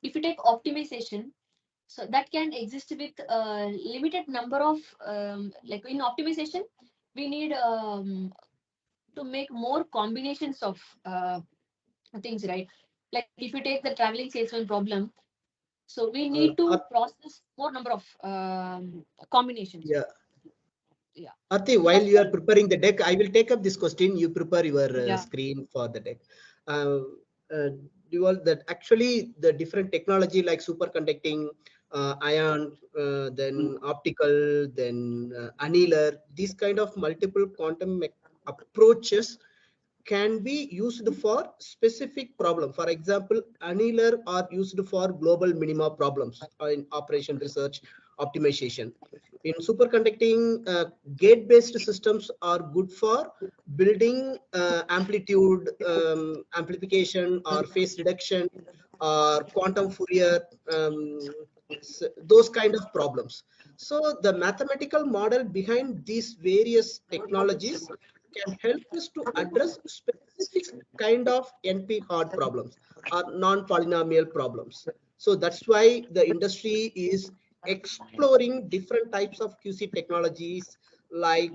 if you take optimization, so that can exist with a limited number of like in optimization we need to make more combinations of things, right? Like if you take the traveling salesman problem, so we need to process more number of combinations. Yeah. Yeah. Arthi, So while that's you are preparing the deck, I will take up this question. You prepare your screen for the deck. That actually the different technology like superconducting, ion, then optical, then annealer, these kind of multiple quantum approaches can be used for specific problem. For example, annealer are used for global minima problems in operation research optimization. In superconducting, gate-based systems are good for building amplitude amplification or phase reduction or quantum Fourier, those kind of problems. So the mathematical model behind these various technologies can help us to address specific kind of NP hard problems or non-polynomial problems. So that's why the industry is exploring different types of QC technologies like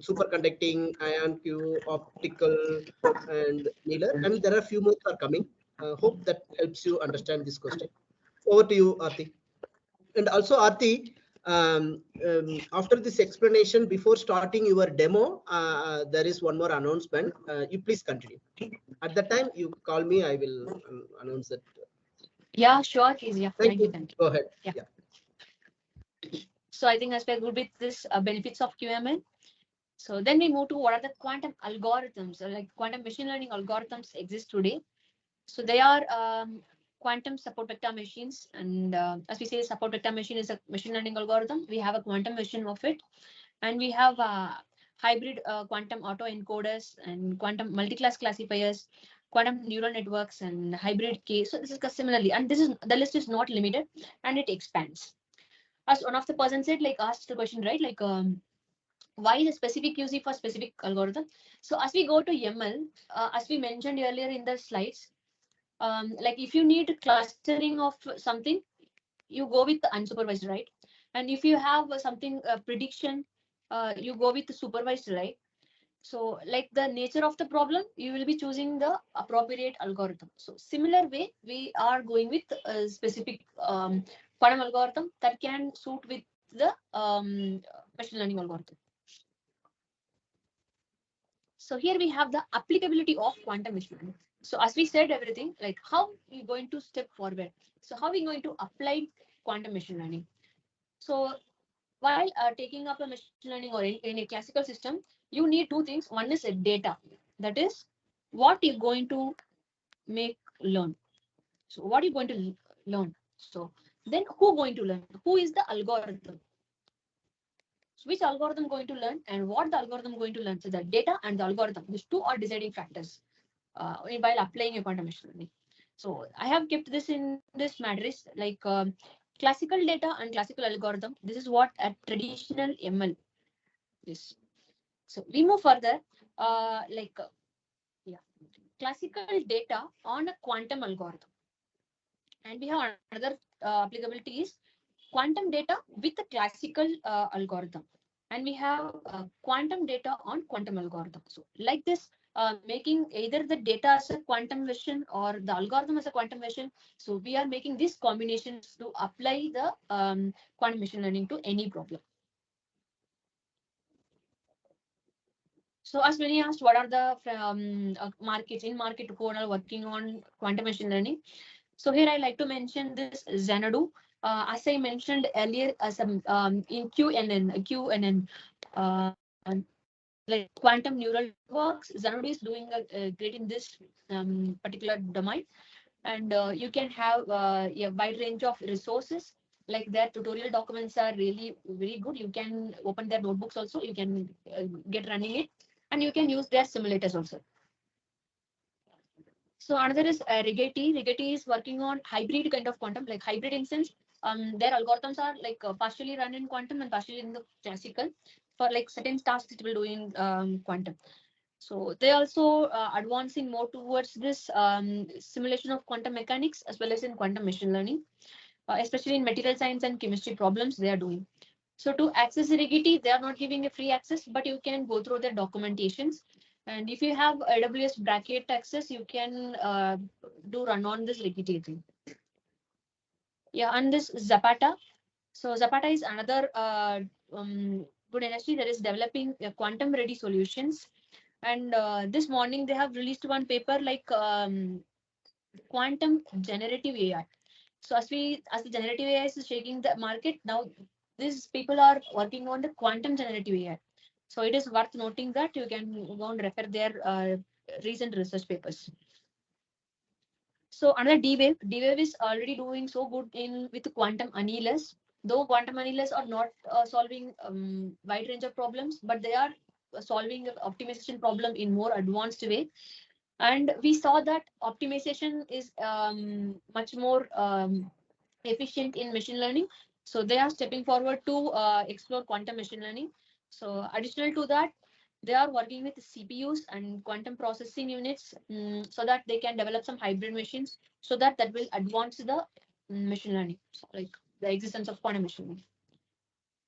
superconducting, ion Q, optical, and annealer. And there are a few more are coming. Hope that helps you understand this question. Over to you, Arthi. And also, Arthi, after this explanation, before starting your demo, there is one more announcement. You please continue. At that time, you call me. I will announce that. Yeah, sure, Kezia. Thank you. Thank you. Go ahead. Yeah. Yeah. So I think as we're good with this benefits of QML. So then we move to what are the quantum algorithms, like quantum machine learning algorithms exist today. So they are quantum support vector machines. And as we say, support vector machine is a machine learning algorithm. We have a quantum version of it. And we have hybrid quantum autoencoders and quantum multiclass classifiers, quantum neural networks, and hybrid K. So this is similarly, and this is the list is not limited, and it expands. As one of the person said, like asked the question, right? Like why the specific QC for specific algorithm? So as we go to ML, as we mentioned earlier in the slides, like if you need clustering of something, you go with the unsupervised, right? And if you have something prediction, you go with the supervised, right? So like the nature of the problem, you will be choosing the appropriate algorithm. So similar way, we are going with a specific quantum algorithm that can suit with the machine learning algorithm. So here we have the applicability of quantum machine learning. So as we said everything, like how we going to step forward. So how we going to apply quantum machine learning. So while taking up a machine learning or in a classical system, you need two things. One is a data. That is what you're going to make learn. So what you're going to learn. So then who going to learn? Who is the algorithm? So which algorithm going to learn and what the algorithm going to learn. So the data and the algorithm, these two are deciding factors while applying a quantum machine learning. So I have kept this in this matrix like classical data and classical algorithm. This is what a traditional ML is. So we move further, yeah, classical data on a quantum algorithm. And we have another applicability is quantum data with the classical algorithm. And we have quantum data on quantum algorithm. So like this, making either the data as a quantum version or the algorithm as a quantum version. So we are making these combinations to apply the quantum machine learning to any problem. So as many asked, what are the markets in market who are working on quantum machine learning? So here I like to mention this Xanadu. As I mentioned earlier, as in QNN, like quantum neural networks, Xanadu is doing great in this particular domain. And you can have a wide range of resources. Like their tutorial documents are really very good. You can open their notebooks also. You can get running it, and you can use their simulators also. So another is Rigetti. Rigetti is working on hybrid kind of quantum, like hybrid instance. Their algorithms are like partially run in quantum and partially in the classical. For like certain tasks, it will do in quantum. So they also advancing more towards this simulation of quantum mechanics as well as in quantum machine learning, especially in material science and chemistry problems they are doing. So to access Rigetti, they are not giving a free access, but you can go through their documentations. And if you have AWS bracket access, you can do run on this Rigetti thing. Yeah, and this Zapata. So Zapata is another good industry that is developing quantum ready solutions. And this morning they have released one paper like quantum generative AI. So as the generative AI is shaking the market now, these people are working on the quantum generative AI. So it is worth noting that you can go and refer their recent research papers. So another D-Wave is already doing so good in with quantum annealers. Though quantum analysts are not solving wide range of problems, but they are solving an optimization problem in more advanced way. And we saw that optimization is much more efficient in machine learning. So they are stepping forward to explore quantum machine learning. So additional to that, they are working with CPUs and quantum processing units, so that they can develop some hybrid machines, so that will advance the machine learning, so like the existence of quantum machine learning.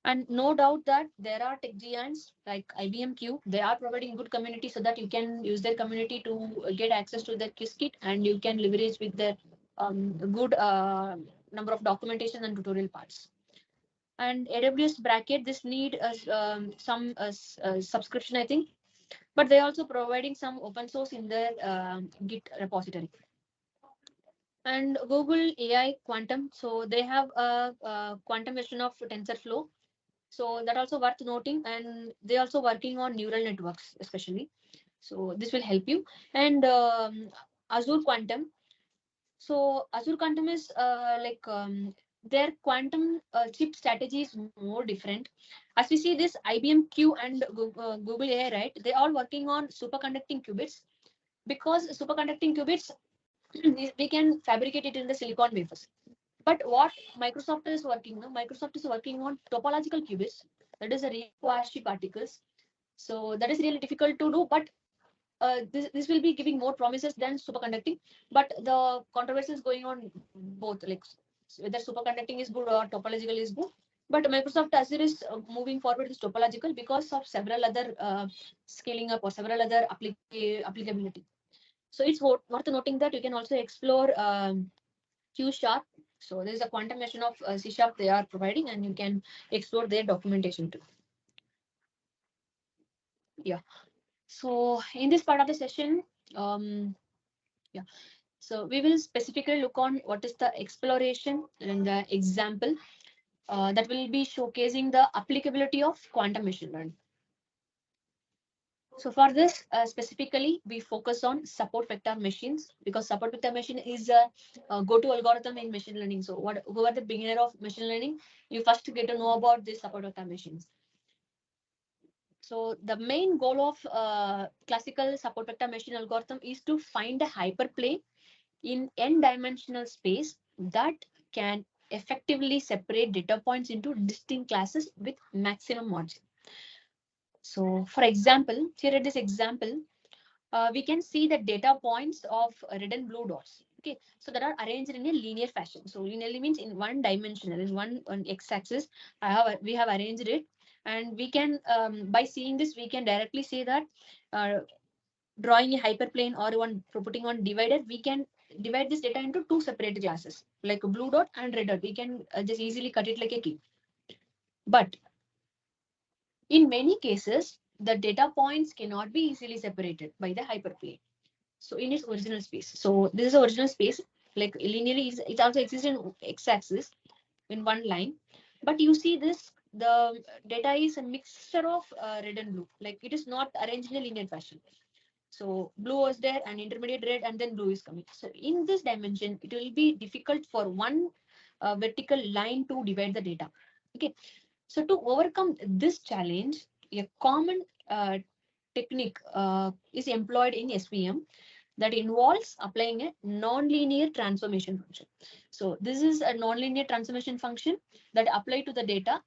And no doubt that there are tech giants like IBM Q. They are providing good community so that you can use their community to get access to their quiz kit, and you can leverage with their good number of documentation and tutorial parts. And AWS bracket, this need some subscription, I think, but they also providing some open source in their Git repository. And Google AI Quantum, so they have a quantum version of TensorFlow. So that also worth noting, and they also working on neural networks especially. So this will help you. And Azure Quantum. So Azure Quantum is their quantum chip strategy is more different. As we see this IBM Q and Google AI, right? They are working on superconducting qubits, because superconducting qubits we can fabricate it in the silicon wafers. But what Microsoft is working on, Microsoft is working on topological qubits. That is a real quasi particles. So that is really difficult to do, but this will be giving more promises than superconducting. But the controversy is going on both, like whether superconducting is good or topological is good. But Microsoft Azure is moving forward with topological because of several other scaling up or several other applicability. So it's worth noting that you can also explore Q Sharp. So there's a quantum version of C Sharp they are providing, and you can explore their documentation too. Yeah. So in this part of the session, yeah. So we will specifically look on what is the exploration and the example that will be showcasing the applicability of quantum machine learning. So for this, specifically, we focus on support vector machines, because support vector machine is a go-to algorithm in machine learning. So who are the beginner of machine learning, you first get to know about this support vector machines. So the main goal of classical support vector machine algorithm is to find a hyperplane in n-dimensional space that can effectively separate data points into distinct classes with maximum margin. So for example, here at this example, we can see the data points of red and blue dots. Okay, so that are arranged in a linear fashion. So linearly means in one dimensional, in one on x-axis. We have arranged it, and we can by seeing this we can directly say that drawing a hyperplane or one putting on divider, we can divide this data into two separate classes, like a blue dot and red dot. We can just easily cut it like a key. But in many cases, the data points cannot be easily separated by the hyperplane. So in its original space. So this is the original space, like linearly, it also exists in x-axis in one line. But you see this, the data is a mixture of red and blue. Like it is not arranged in a linear fashion. So blue was there and intermediate red, and then blue is coming. So in this dimension, it will be difficult for one vertical line to divide the data. Okay. So to overcome this challenge, a common technique is employed in SVM that involves applying a nonlinear transformation function. So this is a nonlinear transformation function that apply to the data.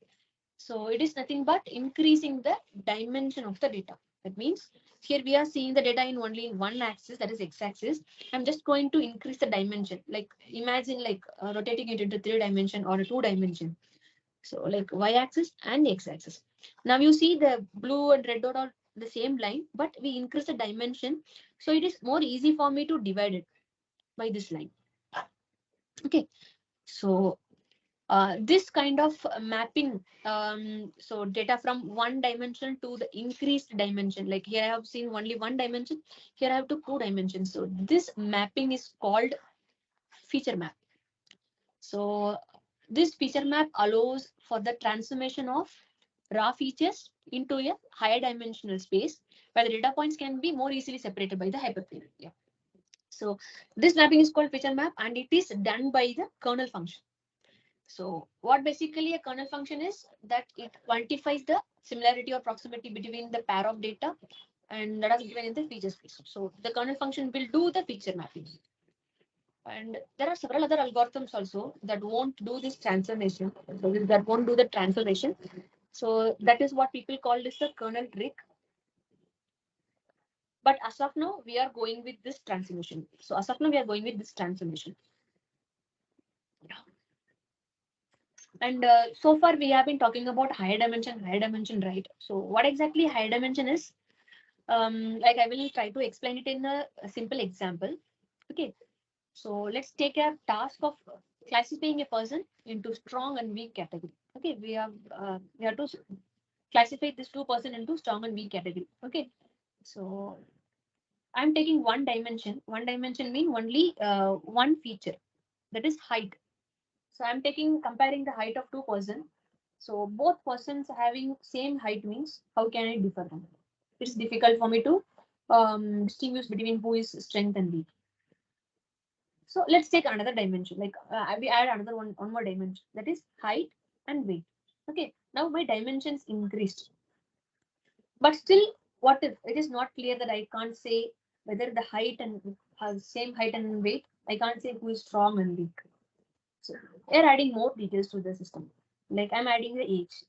So it is nothing but increasing the dimension of the data. That means here we are seeing the data in only one axis, that is x-axis. I'm just going to increase the dimension. Like imagine like rotating it into 3-dimension or a 2-dimension. So like y-axis and x-axis. Now you see the blue and red dot are the same line, but we increase the dimension. So it is more easy for me to divide it by this line. Okay. So this kind of mapping, so data from one dimension to the increased dimension, like here I have seen only one dimension, here I have to 2 dimensions. So this mapping is called feature map. So this feature map allows for the transformation of raw features into a higher dimensional space, where the data points can be more easily separated by the hyperplane. Yeah. So this mapping is called feature map, and it is done by the kernel function. So what basically a kernel function is that it quantifies the similarity or proximity between the pair of data and that is given in the feature space. So the kernel function will do the feature mapping. And there are several other algorithms also that won't do this transformation, so that won't do the transformation. So that is what people call this the kernel trick. But as of now, we are going with this transformation. So as of now, we are going with this transformation. And so far, we have been talking about higher dimension, right? So what exactly higher dimension is? Like I will try to explain it in a simple example. Okay, so let's take a task of classifying a person into strong and weak category. Okay, we have to classify this two-person into strong and weak category. Okay, so I'm taking one dimension. One dimension mean only one feature, that is height. So I'm taking comparing the height of two persons. So both persons having same height means how can I differ them? It's difficult for me to distinguish between who is strength and weak. So let's take another dimension. Like we add another one more dimension, that is height and weight. Okay, now my dimensions increased, but still, what if it is not clear that I can't say whether the height and has same height and weight? I can't say who is strong and weak. So we're adding more details to the system. Like I'm adding the age.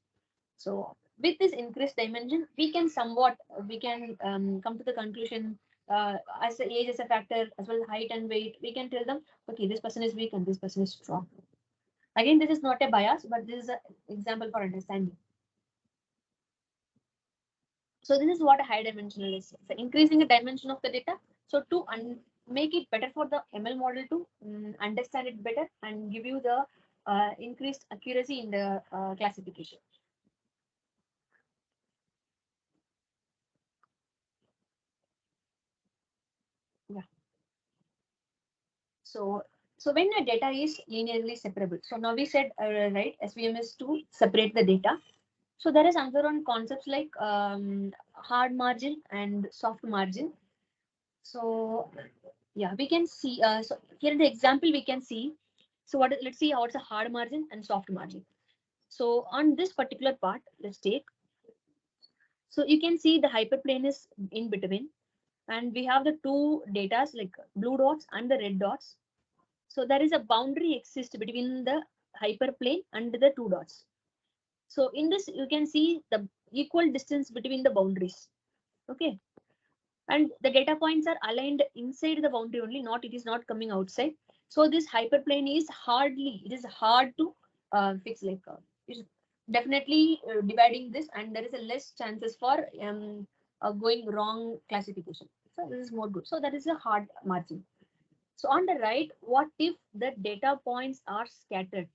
So with this increased dimension, we can somewhat we can come to the conclusion as the age is a factor as well as height and weight. We can tell them, okay, this person is weak and this person is strong. Again, this is not a bias, but this is an example for understanding. So this is what a high dimensional is. So increasing the dimension of the data. So to make it better for the ML model to understand it better and give you the increased accuracy in the classification. Yeah. So when the data is linearly separable. So now we said right, SVM is to separate the data. So there is another one concepts like hard margin and soft margin. So yeah, we can see. So here in the example we can see. So let's see how it's a hard margin and soft margin. So on this particular part, let's take. So you can see the hyperplane is in between, and we have the two datas like blue dots and the red dots. So there is a boundary exists between the hyperplane and the two dots. So in this, you can see the equal distance between the boundaries. Okay. And the data points are aligned inside the boundary only, not it is not coming outside. So this hyperplane is it is hard to fix, like it's definitely dividing this, and there is a less chances for going wrong classification. So this is more good. So that is a hard margin. So on the right, what if the data points are scattered?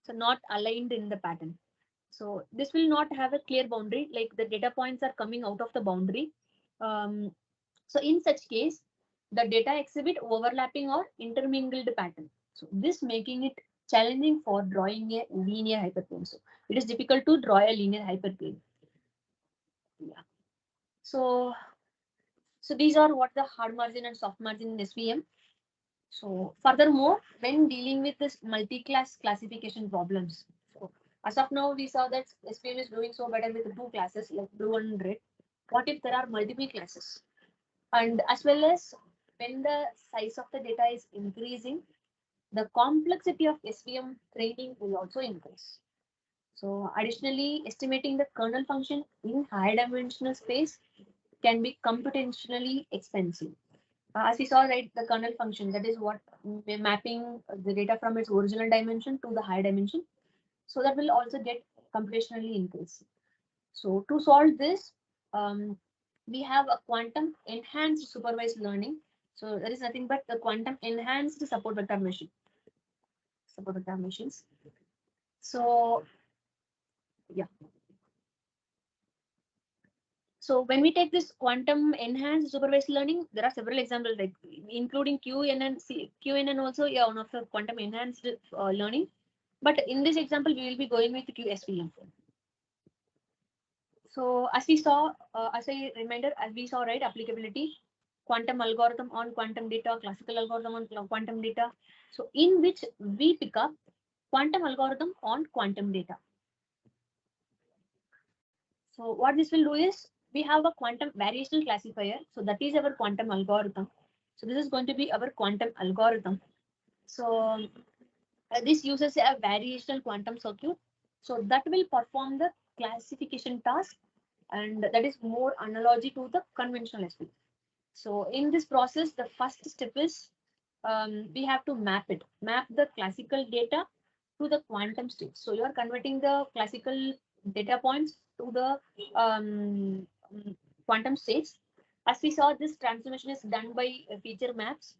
So not aligned in the pattern. So this will not have a clear boundary, like the data points are coming out of the boundary. Um, so in such case, the data exhibit overlapping or intermingled pattern. So this making it challenging for drawing a linear hyperplane. So it is difficult to draw a linear hyperplane. Yeah. So these are what the hard margin and soft margin in SVM. So furthermore, when dealing with this multi-class classification problems, so as of now, we saw that SVM is doing so better with the two classes like blue and red. What if there are multiple classes? And as well as when the size of the data is increasing, the complexity of SVM training will also increase. So additionally, estimating the kernel function in high dimensional space can be computationally expensive. As we saw, right, the kernel function, that is what we're mapping the data from its original dimension to the high dimension. So that will also get computationally increased. So to solve this, we have a quantum enhanced supervised learning. So there is nothing but the quantum enhanced support vector machines. So yeah. So when we take this quantum enhanced supervised learning, there are several examples, like including QNN also, yeah, one of the quantum enhanced learning. But in this example, we will be going with QSVM. So as we saw, as a reminder, as we saw, right, applicability, quantum algorithm on quantum data, classical algorithm on quantum data. So in which we pick up quantum algorithm on quantum data. So what this will do is we have a quantum variational classifier. So that is our quantum algorithm. So this is going to be our quantum algorithm. So this uses a variational quantum circuit. So that will perform the classification task, and that is more analogy to the conventional SPI. So in this process, the first step is we have to map the classical data to the quantum state. So you are converting the classical data points to the quantum states. As we saw, this transformation is done by feature maps.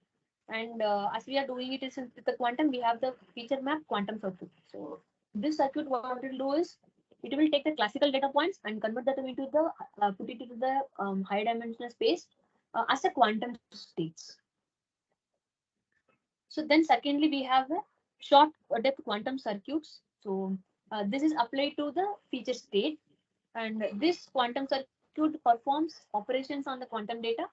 And as we are doing it is with the quantum, we have the feature map quantum circuit. So this circuit, what it will do is it will take the classical data points and convert them into the put it into the high dimensional space as a quantum states. So then secondly, we have the short depth quantum circuits. So this is applied to the feature state, and this quantum circuit performs operations on the quantum data,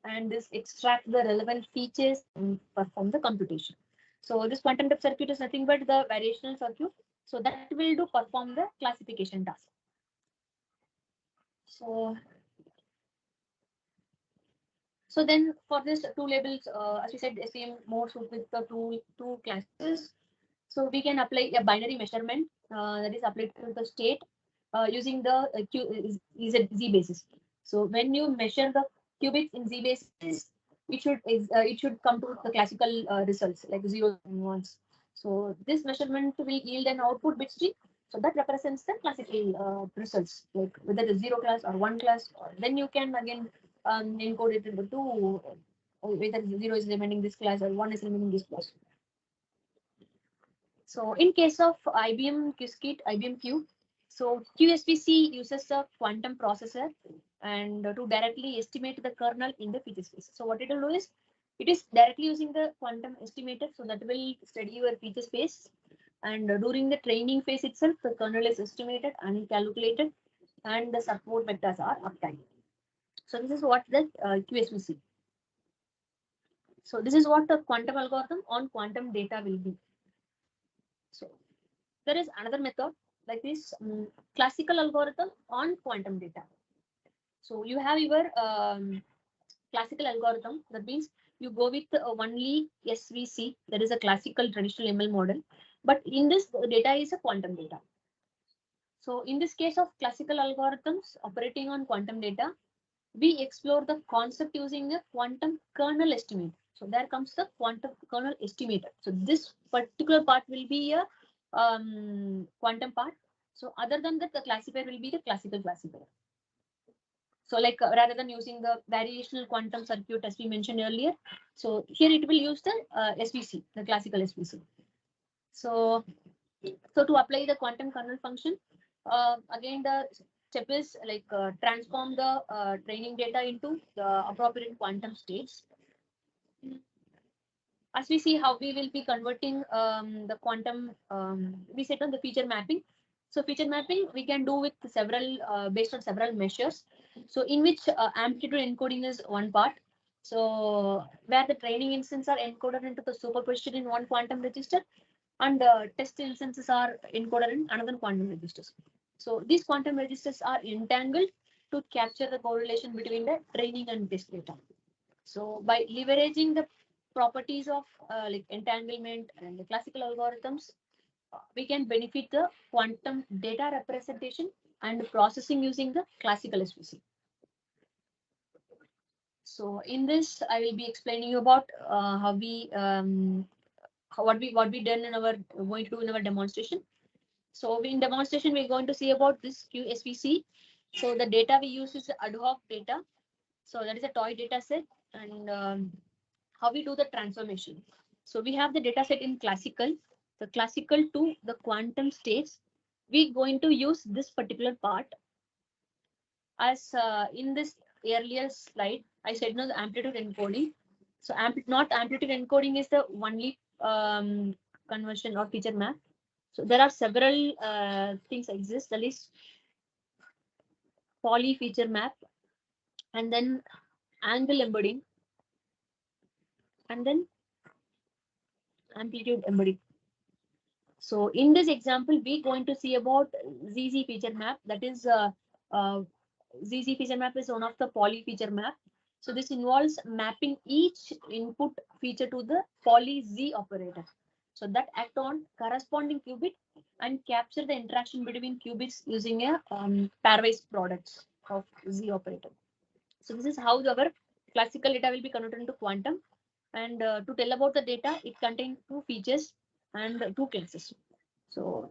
and this extracts the relevant features and perform the computation. So this quantum depth circuit is nothing but the variational circuit. So that will do perform the classification task. So then for this two labels, as we said, SVM more suit with the two classes. So we can apply a binary measurement that is applied to the state using the Z basis. So when you measure the qubits in Z basis, it should come to the classical results like zeros and ones. So this measurement will yield an output bit stream. So that represents the classical results, like whether it's 0 class or 1 class. Or then you can again encode it into two, whether 0 is remaining this class or 1 is remaining this class. So in case of IBM Qiskit, IBM Q, so QSPC uses a quantum processor and to directly estimate the kernel in the feature space. So what it will do is it is directly using the quantum estimator, so that will study your feature space. And during the training phase itself, the kernel is estimated and calculated, and the support vectors are uptime. So this is what the QSPC. So this is what the quantum algorithm on quantum data will be. So there is another method like this classical algorithm on quantum data. So you have your classical algorithm. That means you go with only SVC, that is a classical traditional ML model. But in this, the data is a quantum data. So in this case of classical algorithms operating on quantum data, we explore the concept using a quantum kernel estimate. So there comes the quantum kernel estimator. So this particular part will be a quantum part. So other than that, the classifier will be the classical classifier. So like rather than using the variational quantum circuit as we mentioned earlier, so here it will use the SVC, the classical SVC. So to apply the quantum kernel function, again the step is like transform the training data into the appropriate quantum states. As we see how we will be converting the quantum, we set on the feature mapping. So feature mapping we can do with several based on several measures. So in which amplitude encoding is one part. So where the training instances are encoded into the superposition in one quantum register, and test instances are encoded in another quantum registers. So these quantum registers are entangled to capture the correlation between the training and test data. So by leveraging the properties of like entanglement and the classical algorithms, we can benefit the quantum data representation and processing using the classical SVC. So in this, I will be explaining you about how we what we done in our going to do in our demonstration. So in demonstration, we're going to see about this QSVC. So the data we use is ad hoc data. So that is a toy data set, and how we do the transformation. So we have the data set in classical, the classical to the quantum states. We're going to use this particular part as in this earlier slide, I said no, the amplitude encoding. So not amplitude encoding is the only conversion or feature map. So there are several things exist. That is poly feature map, and then angle embedding, and then amplitude embedding. So in this example, we're going to see about ZZ feature map. That is, ZZ feature map is one of the poly feature map. So this involves mapping each input feature to the poly Z operator. So that act on corresponding qubit and capture the interaction between qubits using a pairwise products of Z operator. So this is how our classical data will be converted into quantum. And to tell about the data, it contains two features and two cases. So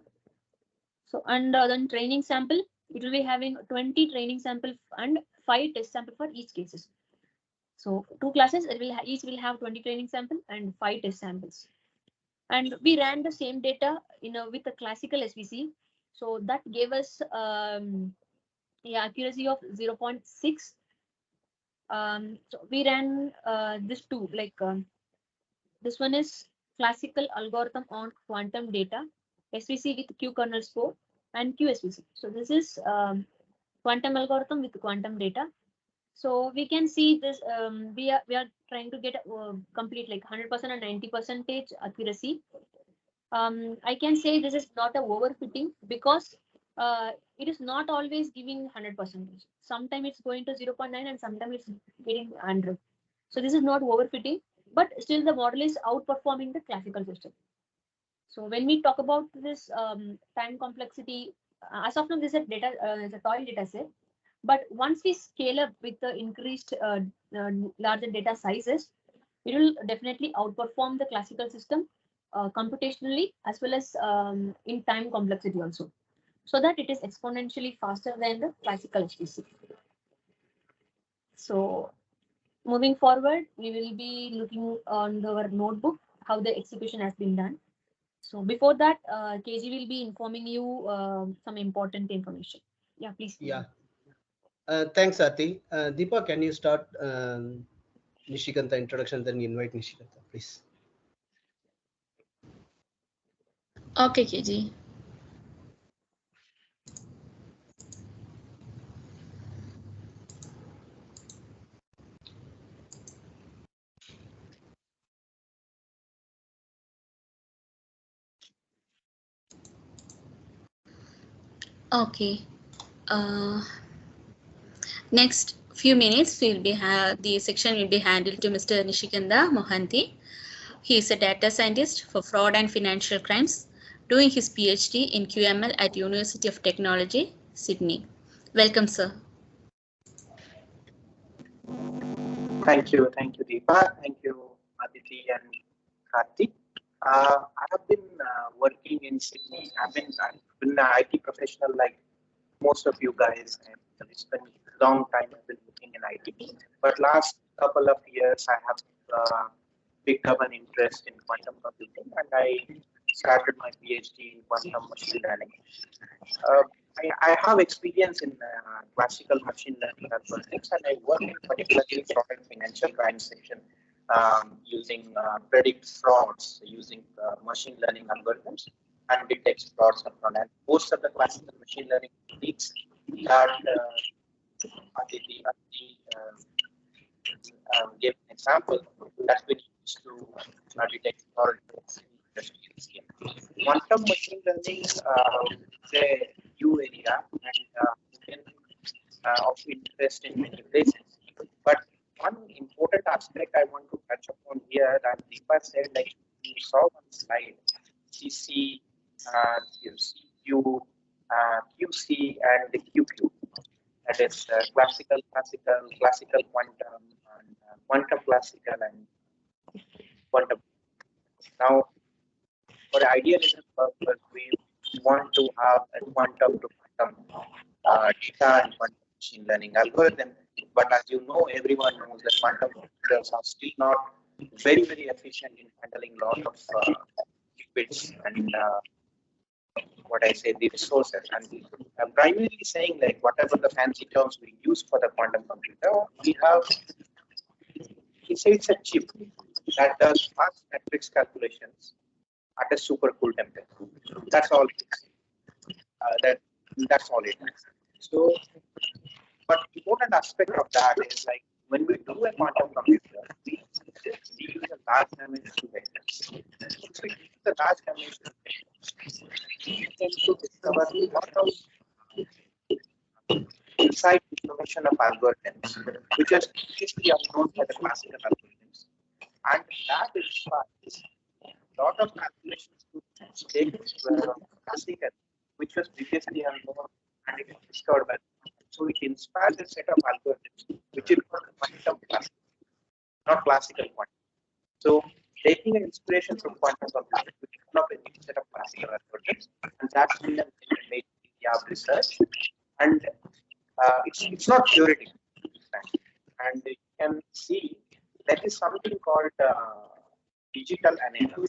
then training sample, it will be having 20 training sample and 5 test sample for each cases. So two classes, each will have 20 training sample and 5 test samples. And we ran the same data with a classical SVC. So that gave us accuracy of 0.6. So we ran this two, this one is classical algorithm on quantum data, SVC with Q kernel score and QSVC. So this is quantum algorithm with quantum data. So we can see this. We are trying to get complete like 100% and 90% accuracy. I can say this is not a overfitting because it is not always giving 100%. Sometimes it's going to 0.9 and sometimes it's getting 100. So this is not overfitting, but still the model is outperforming the classical system. So when we talk about this time complexity, as of now, this is a data, is a toy data set. But once we scale up with the increased larger data sizes, it will definitely outperform the classical system computationally as well as in time complexity also, so that it is exponentially faster than the classical HPC. So moving forward, we will be looking on our notebook how the execution has been done. So before that, KG will be informing you some important information. Yeah, please. Yeah. Thanks, Arthi. Deepa, can you start Nishikanta introduction, then invite Nishikanta, please. Okay, KG. Okay. Next few minutes will be the section will be handled to Mr. Nishikanta Mohanty. He is a data scientist for fraud and financial crimes, doing his PhD in QML at University of Technology, Sydney. Welcome, sir. Thank you, Deepa. Thank you, Aditi and Karthik. I have been working in Sydney. I've been an IT professional like most of you guys. I've spent a long time I've been working in IT. But last couple of years, I have picked up an interest in quantum computing, and I started my PhD in quantum machine learning. I have experience in classical machine learning algorithms, and I work particularly in fraud and financial crime section using predict frauds using machine learning algorithms and detect frauds upfront. And most of the classical machine learning techniques that Aditi gave an example that we use to detect frauds. Quantum machine learning is a new area and of interest in many places. But one important aspect I want to touch upon here that Deepa said, like you saw on the slide, CC, QC, and the QQ. That is classical, quantum, and quantum classical, and quantum. Now, for idealism purpose, we want to have a quantum to quantum data and quantum machine learning algorithm. But as you know, everyone knows that quantum computers are still not very, very efficient in handling a lot of qubits and what I say, the resources. And I'm primarily saying like whatever the fancy terms we use for the quantum computer, we have, it's a chip that does fast matrix calculations at a super cool temperature. That's all it is. That's all it is. So, but important aspect of that is like when we do a quantum computer, we use a large dimensional vectors. So we use the large dimensional vectors. tend to discover a lot of inside information of algorithms, which is previously unknown by the classical algorithms. And that inspires a lot of calculations to take classical, which was previously unknown and it was discovered by. So it inspired a set of algorithms which is called quantum classical, not classical quantum. So taking an inspiration from quantum computing, we develop a new set of classical algorithms, and that's been a major area of research. And it's not theoretical, and you can see there is something called digital analog,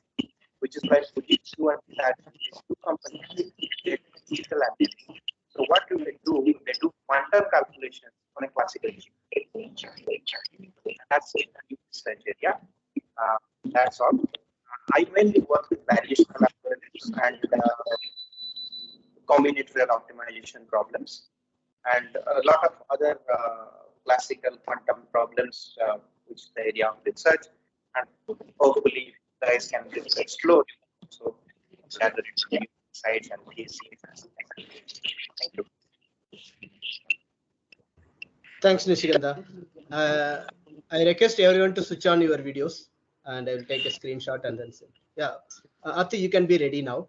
which is by Fujitsu and Hitachi, these two companies create digital analog. So what do? They do quantum calculations on a classical chip. And that's a new research area. That's all. I mainly work with variational algorithms and combinatorial optimization problems, and a lot of other classical quantum problems, which is the area of research. And hopefully, you guys can explore. So, gather insights and theses. Thank you. Thanks, Nishikanta. I request everyone to switch on your videos, and I will take a screenshot and then send. Yeah, Arthi, you can be ready now.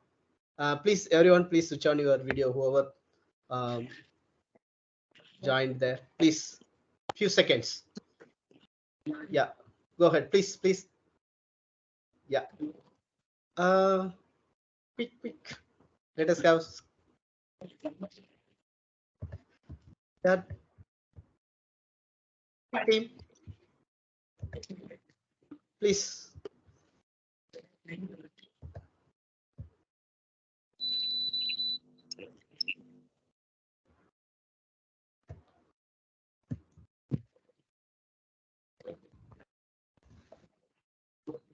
Please, everyone, please switch on your video. Whoever joined there, please, few seconds. Yeah, go ahead, please. Yeah. Quick. Let us have that team. Please.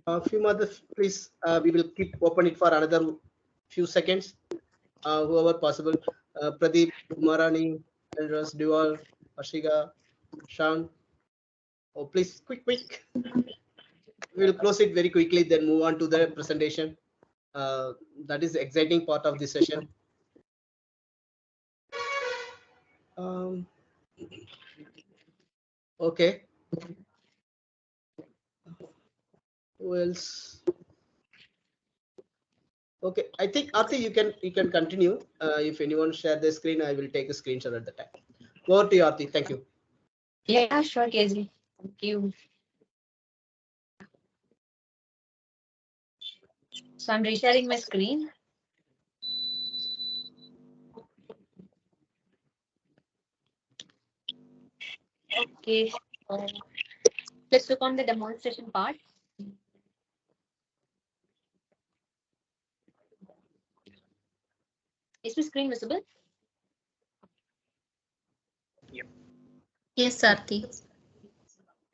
A few more, please. We will keep open it for another few seconds. Whoever possible. Pradeep, Kumarani, Andras, Dual, Ashika, Sean. Oh, please, quick. We will close it very quickly, then move on to the presentation. That is the exciting part of the session. Okay. Who else? Okay, I think Arthi, you can continue. If anyone share the screen, I will take a screenshot at the time. Over to you, Arthi. Thank you. Yeah, sure, KZ. Thank you. So I'm resharing my screen. Okay. Let's look on the demonstration part. Is the screen visible? Yes, Arthi.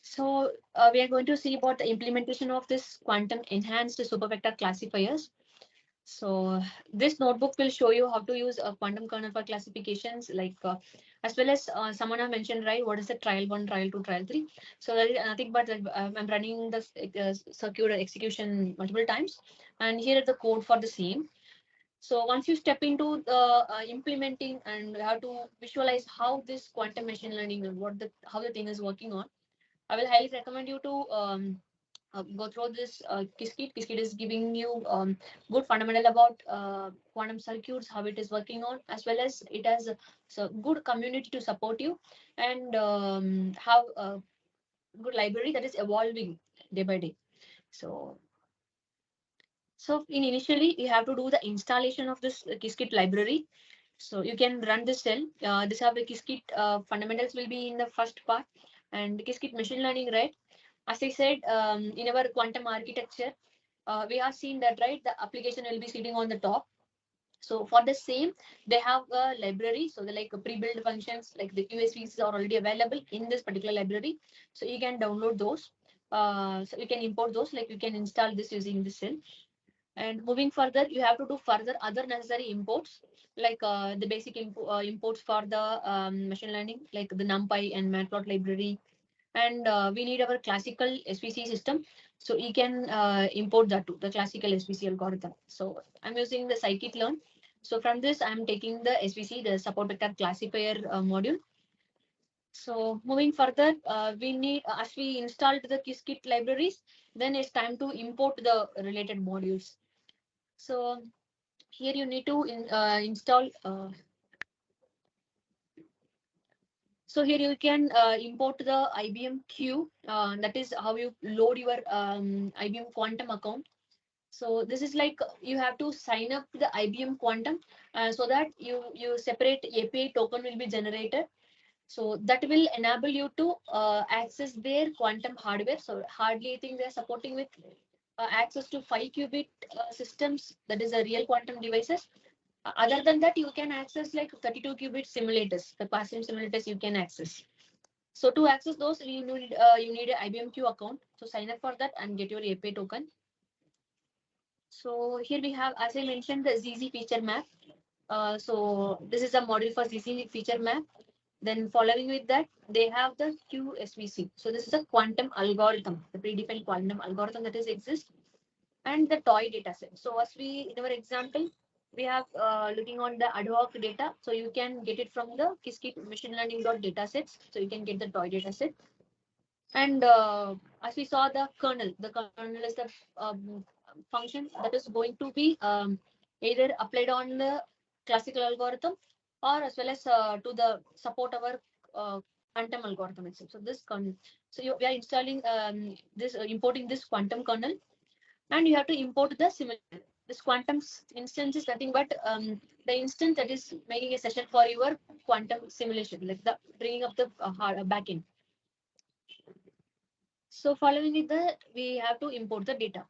So we are going to see about the implementation of this quantum enhanced supervector classifiers. So this notebook will show you how to use a quantum kernel for classifications, like as well as someone have mentioned, right? What is the trial 1, trial 2, trial 3? So that is nothing but I'm running the circuit execution multiple times, and here is the code for the same. So once you step into the implementing, and you have to visualize how this quantum machine learning and how the thing is working on, I will highly recommend you to go through this Qiskit. Qiskit is giving you good fundamental about quantum circuits, how it is working on, as well as it has a good community to support you, and have a good library that is evolving day by day. So initially you have to do the installation of this Qiskit library. So you can run this cell. This have the Qiskit fundamentals will be in the first part, and Qiskit machine learning, right? As I said, in our quantum architecture, we have seen that, right? The application will be sitting on the top. So for the same, they have a library. So the like pre-built functions, like the USVs are already available in this particular library. So you can download those. So you can import those, like you can install this using this cell. And moving further, you have to do further other necessary imports, like the basic imports for the machine learning, like the NumPy and Matplot library, and we need our classical SVC system. So you can import that to the classical SVC algorithm. So I'm using the scikit-learn. So from this, I'm taking the SVC, the support vector classifier module. So moving further, we need, as we installed the Qiskit libraries, then it's time to import the related modules. So here you need to install. So here you can import the IBM Q. That is how you load your IBM Quantum account. So this is like you have to sign up the IBM Quantum so that you separate API token will be generated. So that will enable you to access their quantum hardware. So hardly I think they're supporting with access to 5 qubit systems. That is a real quantum devices. Other than that, you can access like 32 qubit simulators, the quantum simulators you can access. So to access those, you need an IBM Q account. So sign up for that and get your API token. So here we have, as I mentioned, the ZZ feature map. So this is a model for ZZ feature map. Then following with that, they have the QSVC. So this is a quantum algorithm, the predefined quantum algorithm that is exist, and the toy data set. So as we, in our example, we have looking on the ad hoc data. So you can get it from the Qiskit machine learning data sets. So you can get the toy data set. And as we saw the kernel is the function that is going to be either applied on the classical algorithm or as well as to the support our quantum algorithm itself. So this kernel. So we are installing this, importing this quantum kernel, and you have to import the simulator. This quantum instance is nothing but the instance that is making a session for your quantum simulation, like the bringing up the backend. So following with that, we have to import the data.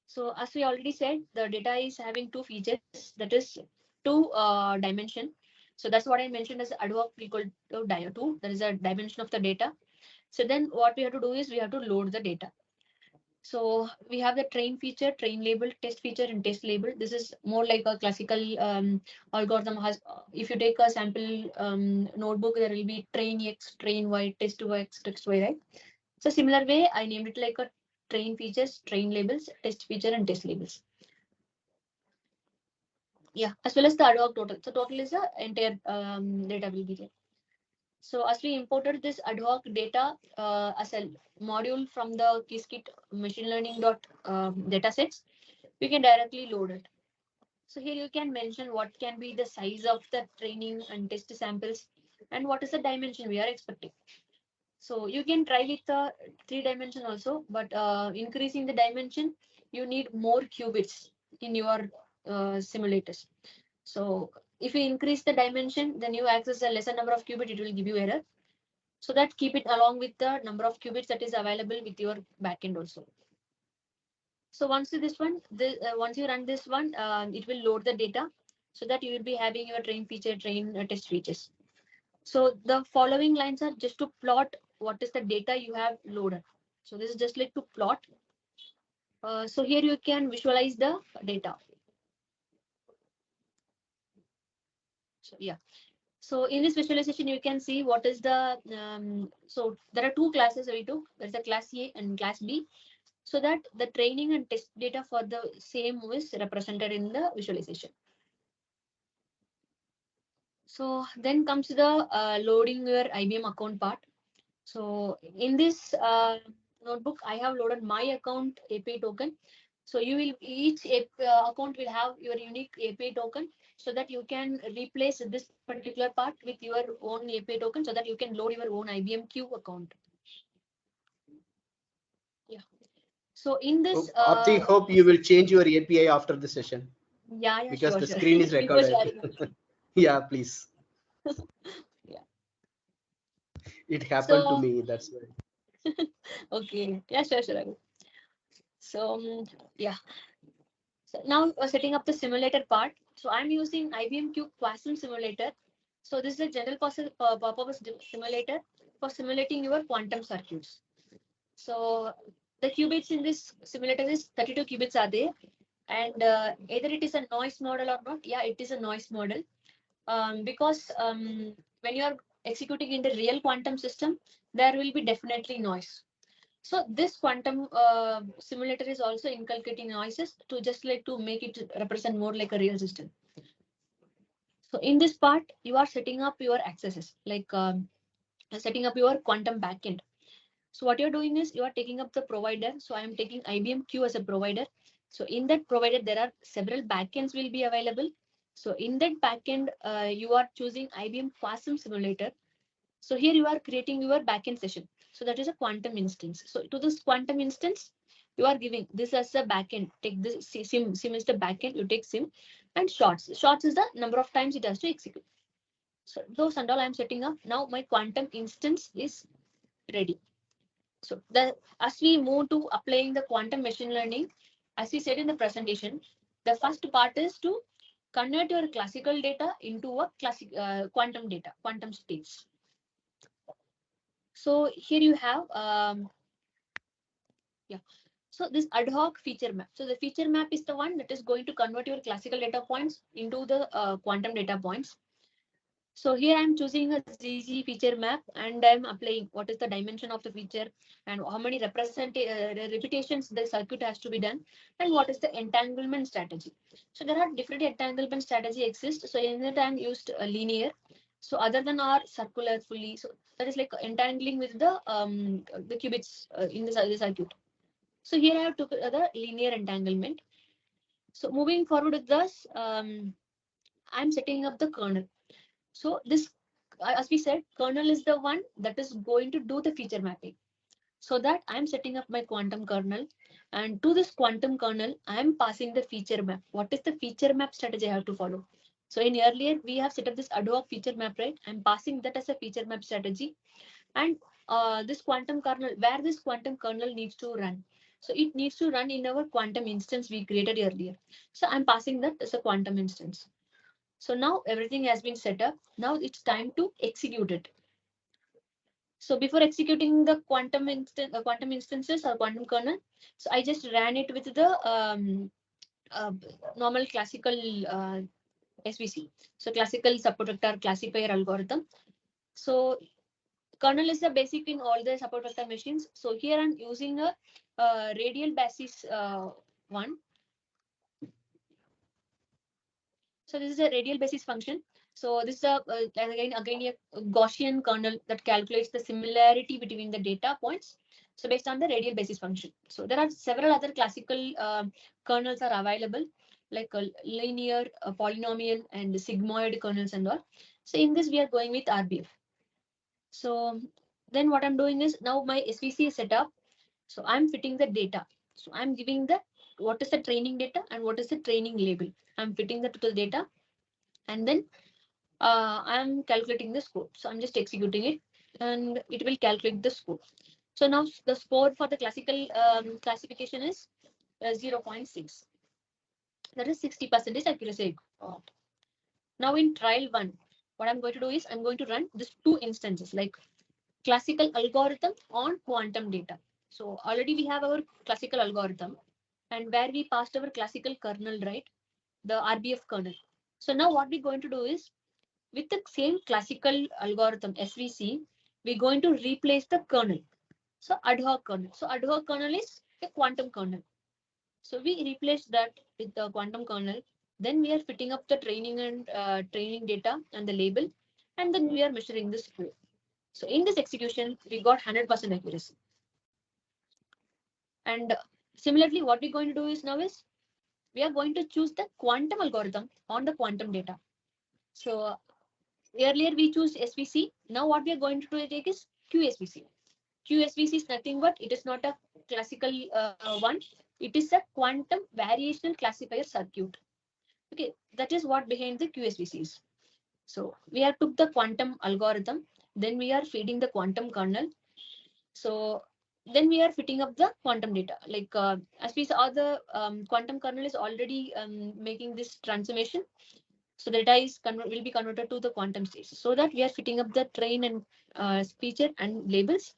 So as we already said, the data is having two features, that is two dimension. So that's what I mentioned as ad hoc equal to dia2. That is a dimension of the data. So then what we have to do is we have to load the data. So we have the train feature, train label, test feature, and test label. This is more like a classical algorithm. Has if you take a sample notebook, there will be train X, train Y, test X, test Y, right? So similar way, I named it like a train features, train labels, test feature, and test labels. Yeah, as well as the ad hoc total. So total is the entire data will be there. So as we imported this ad hoc data as a module from the Qiskit machine learning data sets, we can directly load it. So here you can mention what can be the size of the training and test samples and what is the dimension we are expecting. So you can try with the 3 dimension also, but increasing the dimension, you need more qubits in your simulators. So if you increase the dimension, then you access a lesser number of qubits, it will give you error. So that keep it along with the number of qubits that is available with your backend also. So once you run this one, it will load the data so that you will be having your train feature, train test features. So the following lines are just to plot what is the data you have loaded. So this is just like to plot. So here you can visualize the data. So yeah. So in this visualization, you can see what is the, so there are two classes we took. There's a class A and class B. So that the training and test data for the same is represented in the visualization. So then comes the loading your IBM account part. So in this notebook, I have loaded my account API token. So you will each account will have your unique API token so that you can replace this particular part with your own API token so that you can load your own IBM Q account. Yeah. So in this, Arthi, hope you will change your API after the session. Yeah, because sure, the sure. screen is Before recorded. sharing. Yeah, please. Yeah. It happened to So me. That's why. okay, yeah, sure, sure. I will. So yeah. So now setting up the simulator part. So I'm using IBM Q Quasar simulator. So this is a general purpose simulator for simulating your quantum circuits. So the qubits in this simulator is 32 qubits are there, and either it is a noise model or not. Yeah, it is a noise model. Because when you are executing in the real quantum system, there will be definitely noise. So this quantum simulator is also inculcating noises to just like to make it represent more like a real system. So in this part, you are setting up your accesses, like setting up your quantum backend. So what you're doing is you are taking up the provider. So I am taking IBM Q as a provider. So in that provider, there are several backends will be available. So in that backend, you are choosing IBM Quasum Simulator. So here you are creating your backend session. So that is a quantum instance. So to this quantum instance, you are giving this as a backend. Take this sim is the backend. You take sim and shots. Shots is the number of times it has to execute. So those and all I'm setting up. Now my quantum instance is ready. So as we move to applying the quantum machine learning, as we said in the presentation, the first part is to convert your classical data into a quantum data, quantum states. So here you have, so this ad hoc feature map. So the feature map is the one that is going to convert your classical data points into the quantum data points. So here I'm choosing a ZG feature map and I'm applying what is the dimension of the feature and how many repetitions the circuit has to be done and what is the entanglement strategy. So there are different entanglement strategy exist. So in that I'm used linear. So other than our circular fully. So that is like entangling with the qubits in the circuit. So here I have took the linear entanglement. So moving forward with this, I'm setting up the kernel. So this, as we said, kernel is the one that is going to do the feature mapping. So that I'm setting up my quantum kernel, and to this quantum kernel, I'm passing the feature map. What is the feature map strategy I have to follow? So in earlier, we have set up this ad hoc feature map, right? I'm passing that as a feature map strategy. And this quantum kernel, where this quantum kernel needs to run. So it needs to run in our quantum instance we created earlier. So I'm passing that as a quantum instance. So now everything has been set up. Now it's time to execute it. So before executing the quantum instances or quantum kernel, so I just ran it with the normal classical SVC. So classical support vector classifier algorithm. So kernel is the basic in all the support vector machines. So here I'm using a radial basis one. So this is a radial basis function. So this is again a Gaussian kernel that calculates the similarity between the data points. So based on the radial basis function. So there are several other classical kernels are available, like a linear, polynomial, and sigmoid kernels and all. So in this we are going with RBF. So then what I'm doing is now my SVC is set up. So I'm fitting the data. So I'm giving the what is the training data and what is the training label. I'm fitting that to the data, and then I'm calculating the score. So I'm just executing it, and it will calculate the score. So now the score for the classical classification is 0.6. That is 60% accuracy. Now in trial one, what I'm going to do is I'm going to run these two instances, like classical algorithm on quantum data. So already we have our classical algorithm, and where we passed our classical kernel, right? The RBF kernel. So now what we're going to do is with the same classical algorithm SVC, we're going to replace the kernel. So ad hoc kernel. So ad hoc kernel is a quantum kernel. So we replace that with the quantum kernel. Then we are fitting up the training and training data and the label, and then we are measuring the score. So in this execution, we got 100% accuracy. And similarly, what we're going to do is now is we are going to choose the quantum algorithm on the quantum data. So earlier we choose SVC. Now what we are going to take is QSVC. QSVC is nothing but it is not a classical one. It is a quantum variational classifier circuit. Okay, that is what behind the QSVC is. So we have took the quantum algorithm, then we are feeding the quantum kernel. So then we are fitting up the quantum data. Like as we saw, the quantum kernel is already making this transformation. So the data is will be converted to the quantum state. So that we are fitting up the train and feature and labels,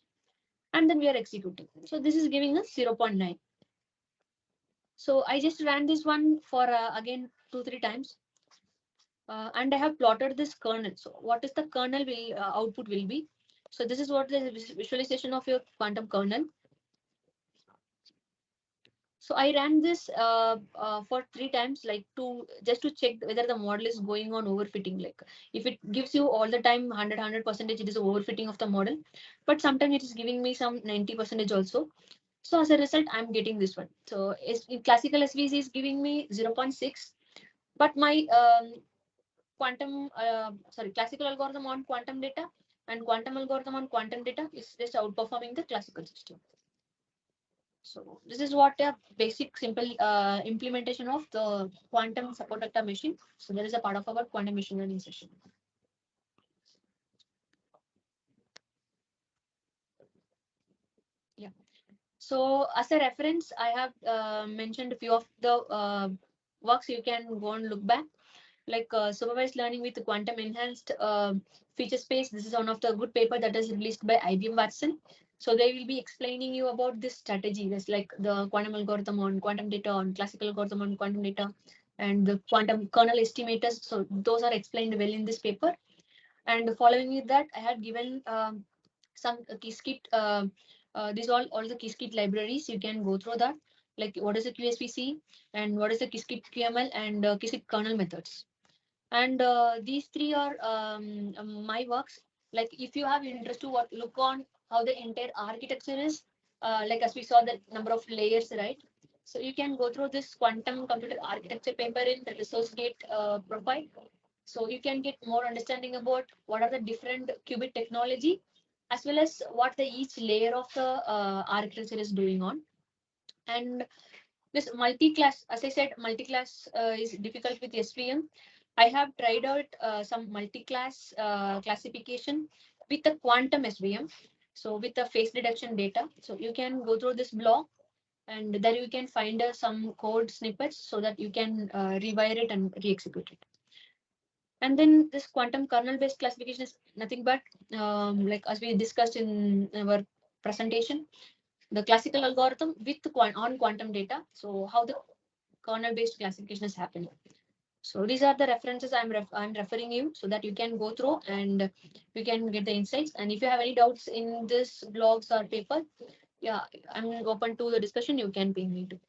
and then we are executing. So this is giving us 0.9. So I just ran this one for again 2-3 times. And I have plotted this kernel. So what is the kernel will output will be? So this is what the visualization of your quantum kernel. So I ran this for 3 times, like to just to check whether the model is going on overfitting. Like if it gives you all the time 100%, it is overfitting of the model. But sometimes it is giving me some 90% also. So as a result, I'm getting this one. So classical SVC is giving me 0.6, but my classical algorithm on quantum data and quantum algorithm on quantum data is just outperforming the classical system. So this is what a basic simple implementation of the quantum support vector machine. So there is a part of our quantum machine learning session. Yeah. So as a reference, I have mentioned a few of the works you can go and look back, like supervised learning with quantum enhanced feature space. This is one of the good paper that is released by IBM Watson. So they will be explaining you about this strategy. That's like the quantum algorithm on quantum data, on classical algorithm on quantum data, and the quantum kernel estimators. So those are explained well in this paper. And following with that, I had given some Qiskit. These all the Qiskit libraries. You can go through that. Like what is the QSPC and what is the Qiskit QML and Qiskit kernel methods. And these three are my works. Like if you have interest to look on how the entire architecture is, like as we saw the number of layers, right? So you can go through this quantum computer architecture paper in the resource-gate profile. So you can get more understanding about what are the different qubit technology, as well as what the each layer of the architecture is doing on. And this multi-class, as I said, multi-class is difficult with SVM. I have tried out some multi-class classification with the quantum SVM. So with the phase reduction data. So you can go through this block and there you can find some code snippets so that you can rewire it and re-execute it. And then this quantum kernel based classification is nothing but like as we discussed in our presentation, the classical algorithm with on quantum data. So how the kernel based classification is happening. So these are the references I'm referring you so that you can go through and you can get the insights. And if you have any doubts in this blogs or paper, yeah, I'm open to the discussion. You can ping me too.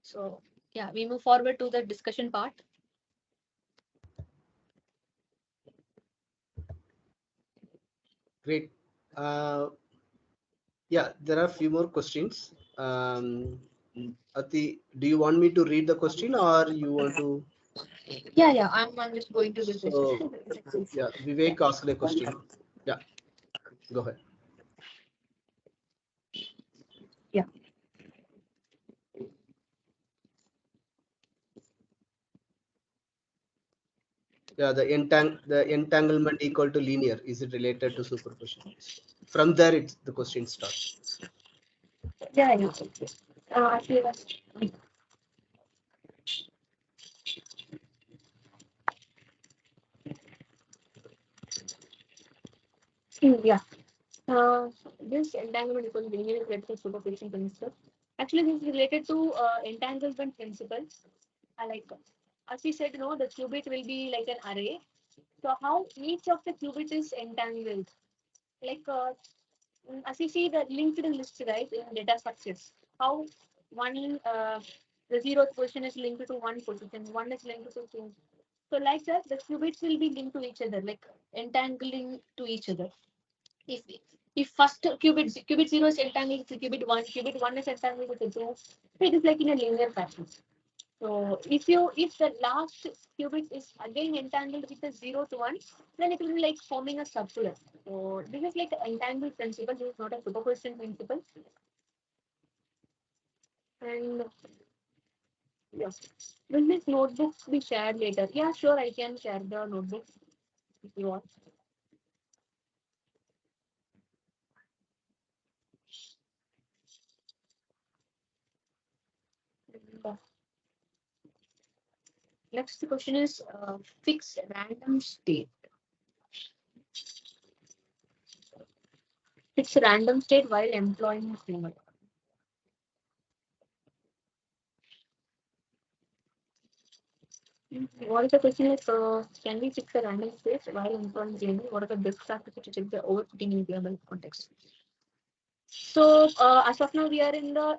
So yeah, we move forward to the discussion part. Great. Yeah, there are a few more questions. Arthi, do you want me to read the question or you want to? Yeah, I'm just going to this. So, yeah, Vivek asked a question. Yeah, go ahead. Yeah. Yeah, the entanglement equal to linear. Is it related to superposition? From there, the question starts. Yeah, yeah. Actually, yeah. This entanglement equals linear is related to superposition principle. Actually, this is related to entanglement principle. Like as we said, the qubit will be like an array. So how each of the qubit is entangled, like as you see the linked list, right, in data structures, how one the zeroth position is linked to one position, one is linked to two. So like that, the qubits will be linked to each other, like entangling to each other. If if first qubit zero is entangled with qubit one is entangled with the two, so it is like in a linear fashion. So if the last qubit is again entangled with the 0 to 1, then it will be like forming a circular. So this is like an entangled principle. This is not a superposition principle. And yes, will this notebook be shared later? Yeah, sure, I can share the notebook if you want. And, next question is fix random state. Fix random state while employing framework. What is the question is, can we fix the random space while employing GML? What are the best practices to check the overfitting in QML context? So, as of now, we are in the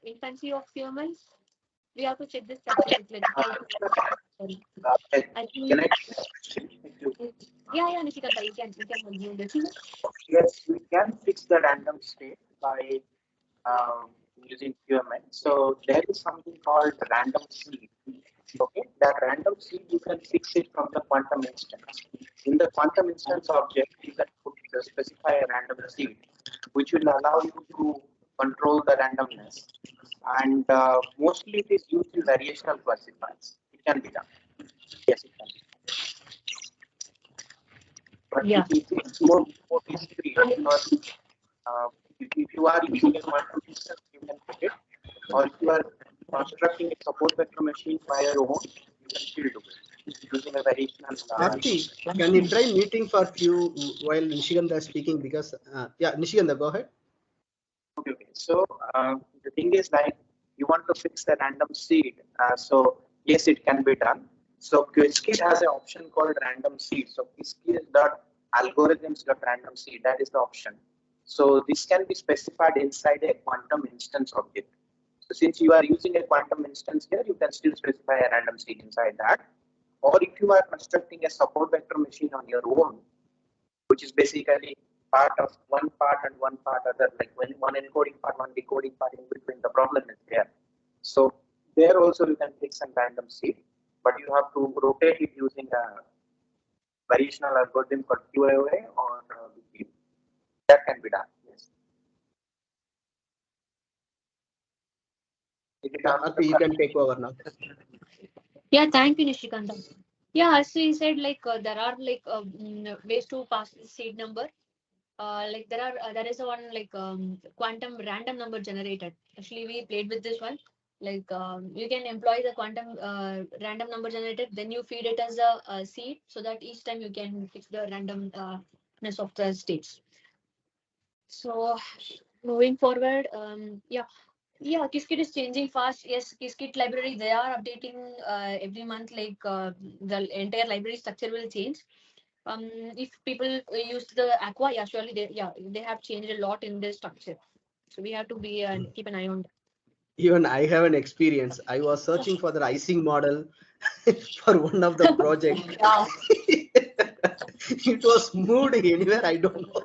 infancy of QML. We have to check this practice. Like, sorry. I think, Can I take this question? yeah, Nishikanta, you can continue this. Yes, we can fix the random state by using QML. So there is something called random seed. Okay, that random seed you can fix it from the quantum instance. In the quantum instance object, you can specify a random seed, which will allow you to control the randomness. And mostly it is used in variational classifiers. It can be done. Yes, it can. But Yeah. it's more discrete because if you are using a quantum instance, you can put it, or if you are constructing a support vector machine by your own, you can still do it using a variational. Arthi, can you try muting for few while Nishiganda is speaking? Because yeah, Nishiganda, go ahead. Okay. So the thing is, like, you want to fix the random seed. So yes, it can be done. So Qiskit has an option called random seed. So Qiskit.algorithms.random seed, that is the option. So this can be specified inside a quantum instance object. So since you are using a quantum instance here, you can still specify a random seed inside that. Or if you are constructing a support vector machine on your own, which is basically part of one part and one part other, like when one encoding part, one decoding part in between, the problem is there. So there also you can fix some random seed, but you have to rotate it using a variational algorithm called QAOA or that can be done. Yes. Arthi, you can take over now. Yeah, thank you, Nishikanta. Yeah, as we said, like there are like ways to pass the seed number. Like there is a one like quantum random number generator. Actually, we played with this one. Like you can employ the quantum random number generator, then you feed it as a seed, so that each time you can fix the randomness of the states. So moving forward, yeah, Qiskit is changing fast. Yes, Qiskit library, they are updating every month. Like the entire library structure will change. If people use the Aqua, yeah, surely they have changed a lot in their structure. So we have to be keep an eye on that. Even I have an experience. I was searching for the icing model for one of the project. Yeah. It was moved anywhere, I don't know.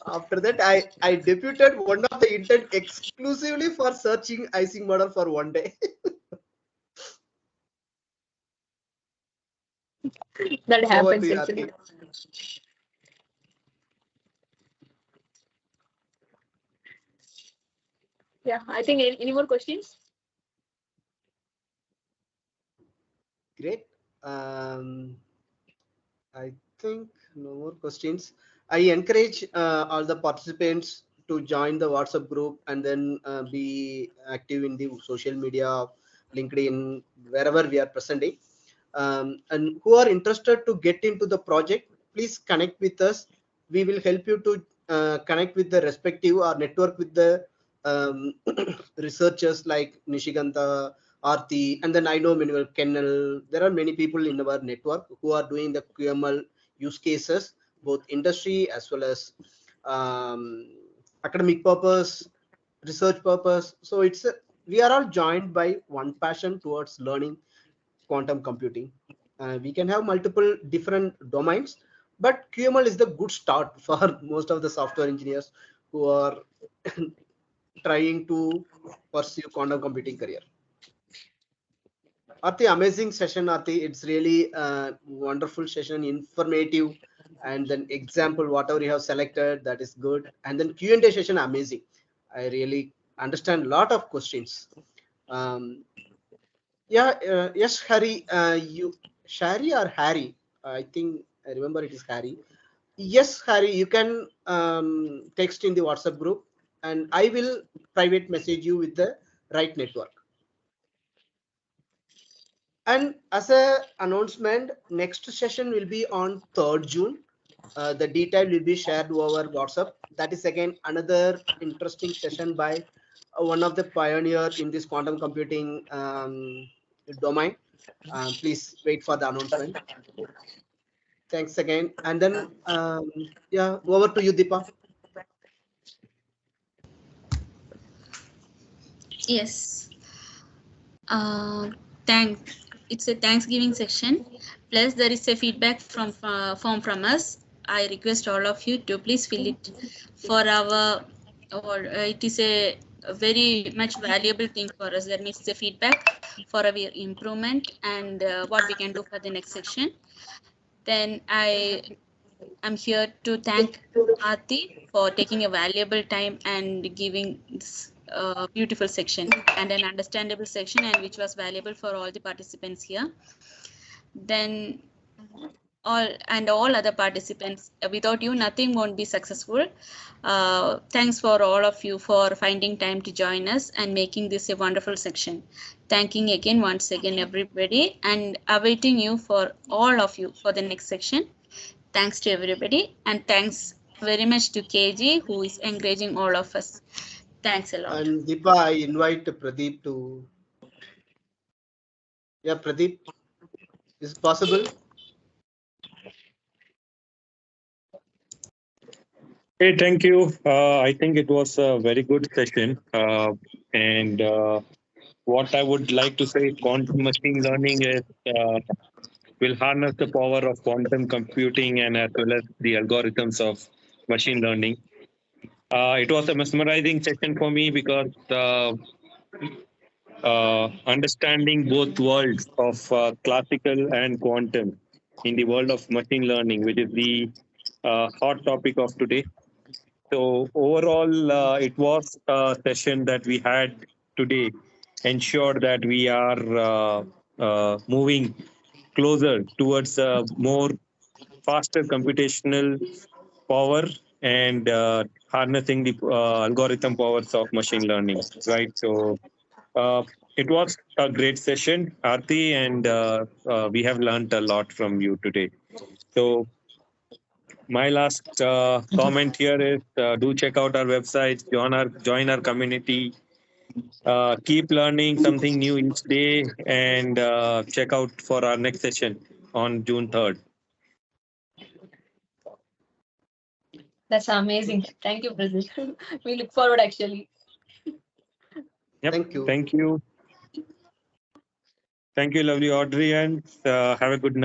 After that, I deputed one of the intern exclusively for searching icing model for one day. That Over to happens you, actually. Arthi. Yeah, I think any more questions? Great. I think no more questions. I encourage all the participants to join the WhatsApp group and then be active in the social media, LinkedIn, wherever we are presenting. And who are interested to get into the project, please connect with us. We will help you to connect with the respective or network with the researchers like Nishiganta, Arthi, and then I know many Kennel. There are many people in our network who are doing the QML use cases, both industry as well as um, academic purpose, research purpose. So we are all joined by one passion towards learning quantum computing. We can have multiple different domains, but QML is the good start for most of the software engineers who are trying to pursue quantum computing career. Arthi, amazing session, Arthi. It's really a wonderful session, informative, and then example, whatever you have selected, that is good. And then Q&A session, amazing. I really understand a lot of questions. Yes, Harry, Shari or Harry? I think I remember it is Harry. Yes, Harry, you can text in the WhatsApp group, and I will private message you with the right network. And as a announcement, next session will be on 3rd June. The detail will be shared over WhatsApp. That is again another interesting session by one of the pioneer in this quantum computing domain. Please wait for the announcement. Thanks again. And then, yeah, over to you, Deepa. Yes. It's a Thanksgiving section. Plus, there is a feedback form from us. I request all of you to please fill it for our. Or it is a very much valuable thing for us. That means the feedback for our improvement and what we can do for the next section. Then I'm here to thank Arthi for taking a valuable time and giving this beautiful section and an understandable section, and which was valuable for all the participants here. Then all other participants, without you nothing won't be successful. Thanks for all of you for finding time to join us and making this a wonderful section. Thanking again once again everybody, and awaiting you for all of you for the next section. Thanks to everybody, and thanks very much to KG who is encouraging all of us. Thanks a lot. And Deepa, I invite Pradeep to. Yeah, Pradeep, is it possible? Hey, thank you. I think it was a very good session. And what I would like to say, quantum machine learning is will harness the power of quantum computing and as well as the algorithms of machine learning. It was a mesmerizing session for me because understanding both worlds of classical and quantum in the world of machine learning, which is the hot topic of today. So overall, it was a session that we had today, ensure that we are moving closer towards a more faster computational power and harnessing the algorithm powers of machine learning, right? So uh, it was a great session, Arthi, and we have learned a lot from you today. So my last comment here is do check out our website, join our community, keep learning something new each day, and check out for our next session on June 3rd. That's amazing. Thank you, Brazil. We look forward actually. Yep. Thank you. Thank you. Thank you, lovely Audrey, and have a good night.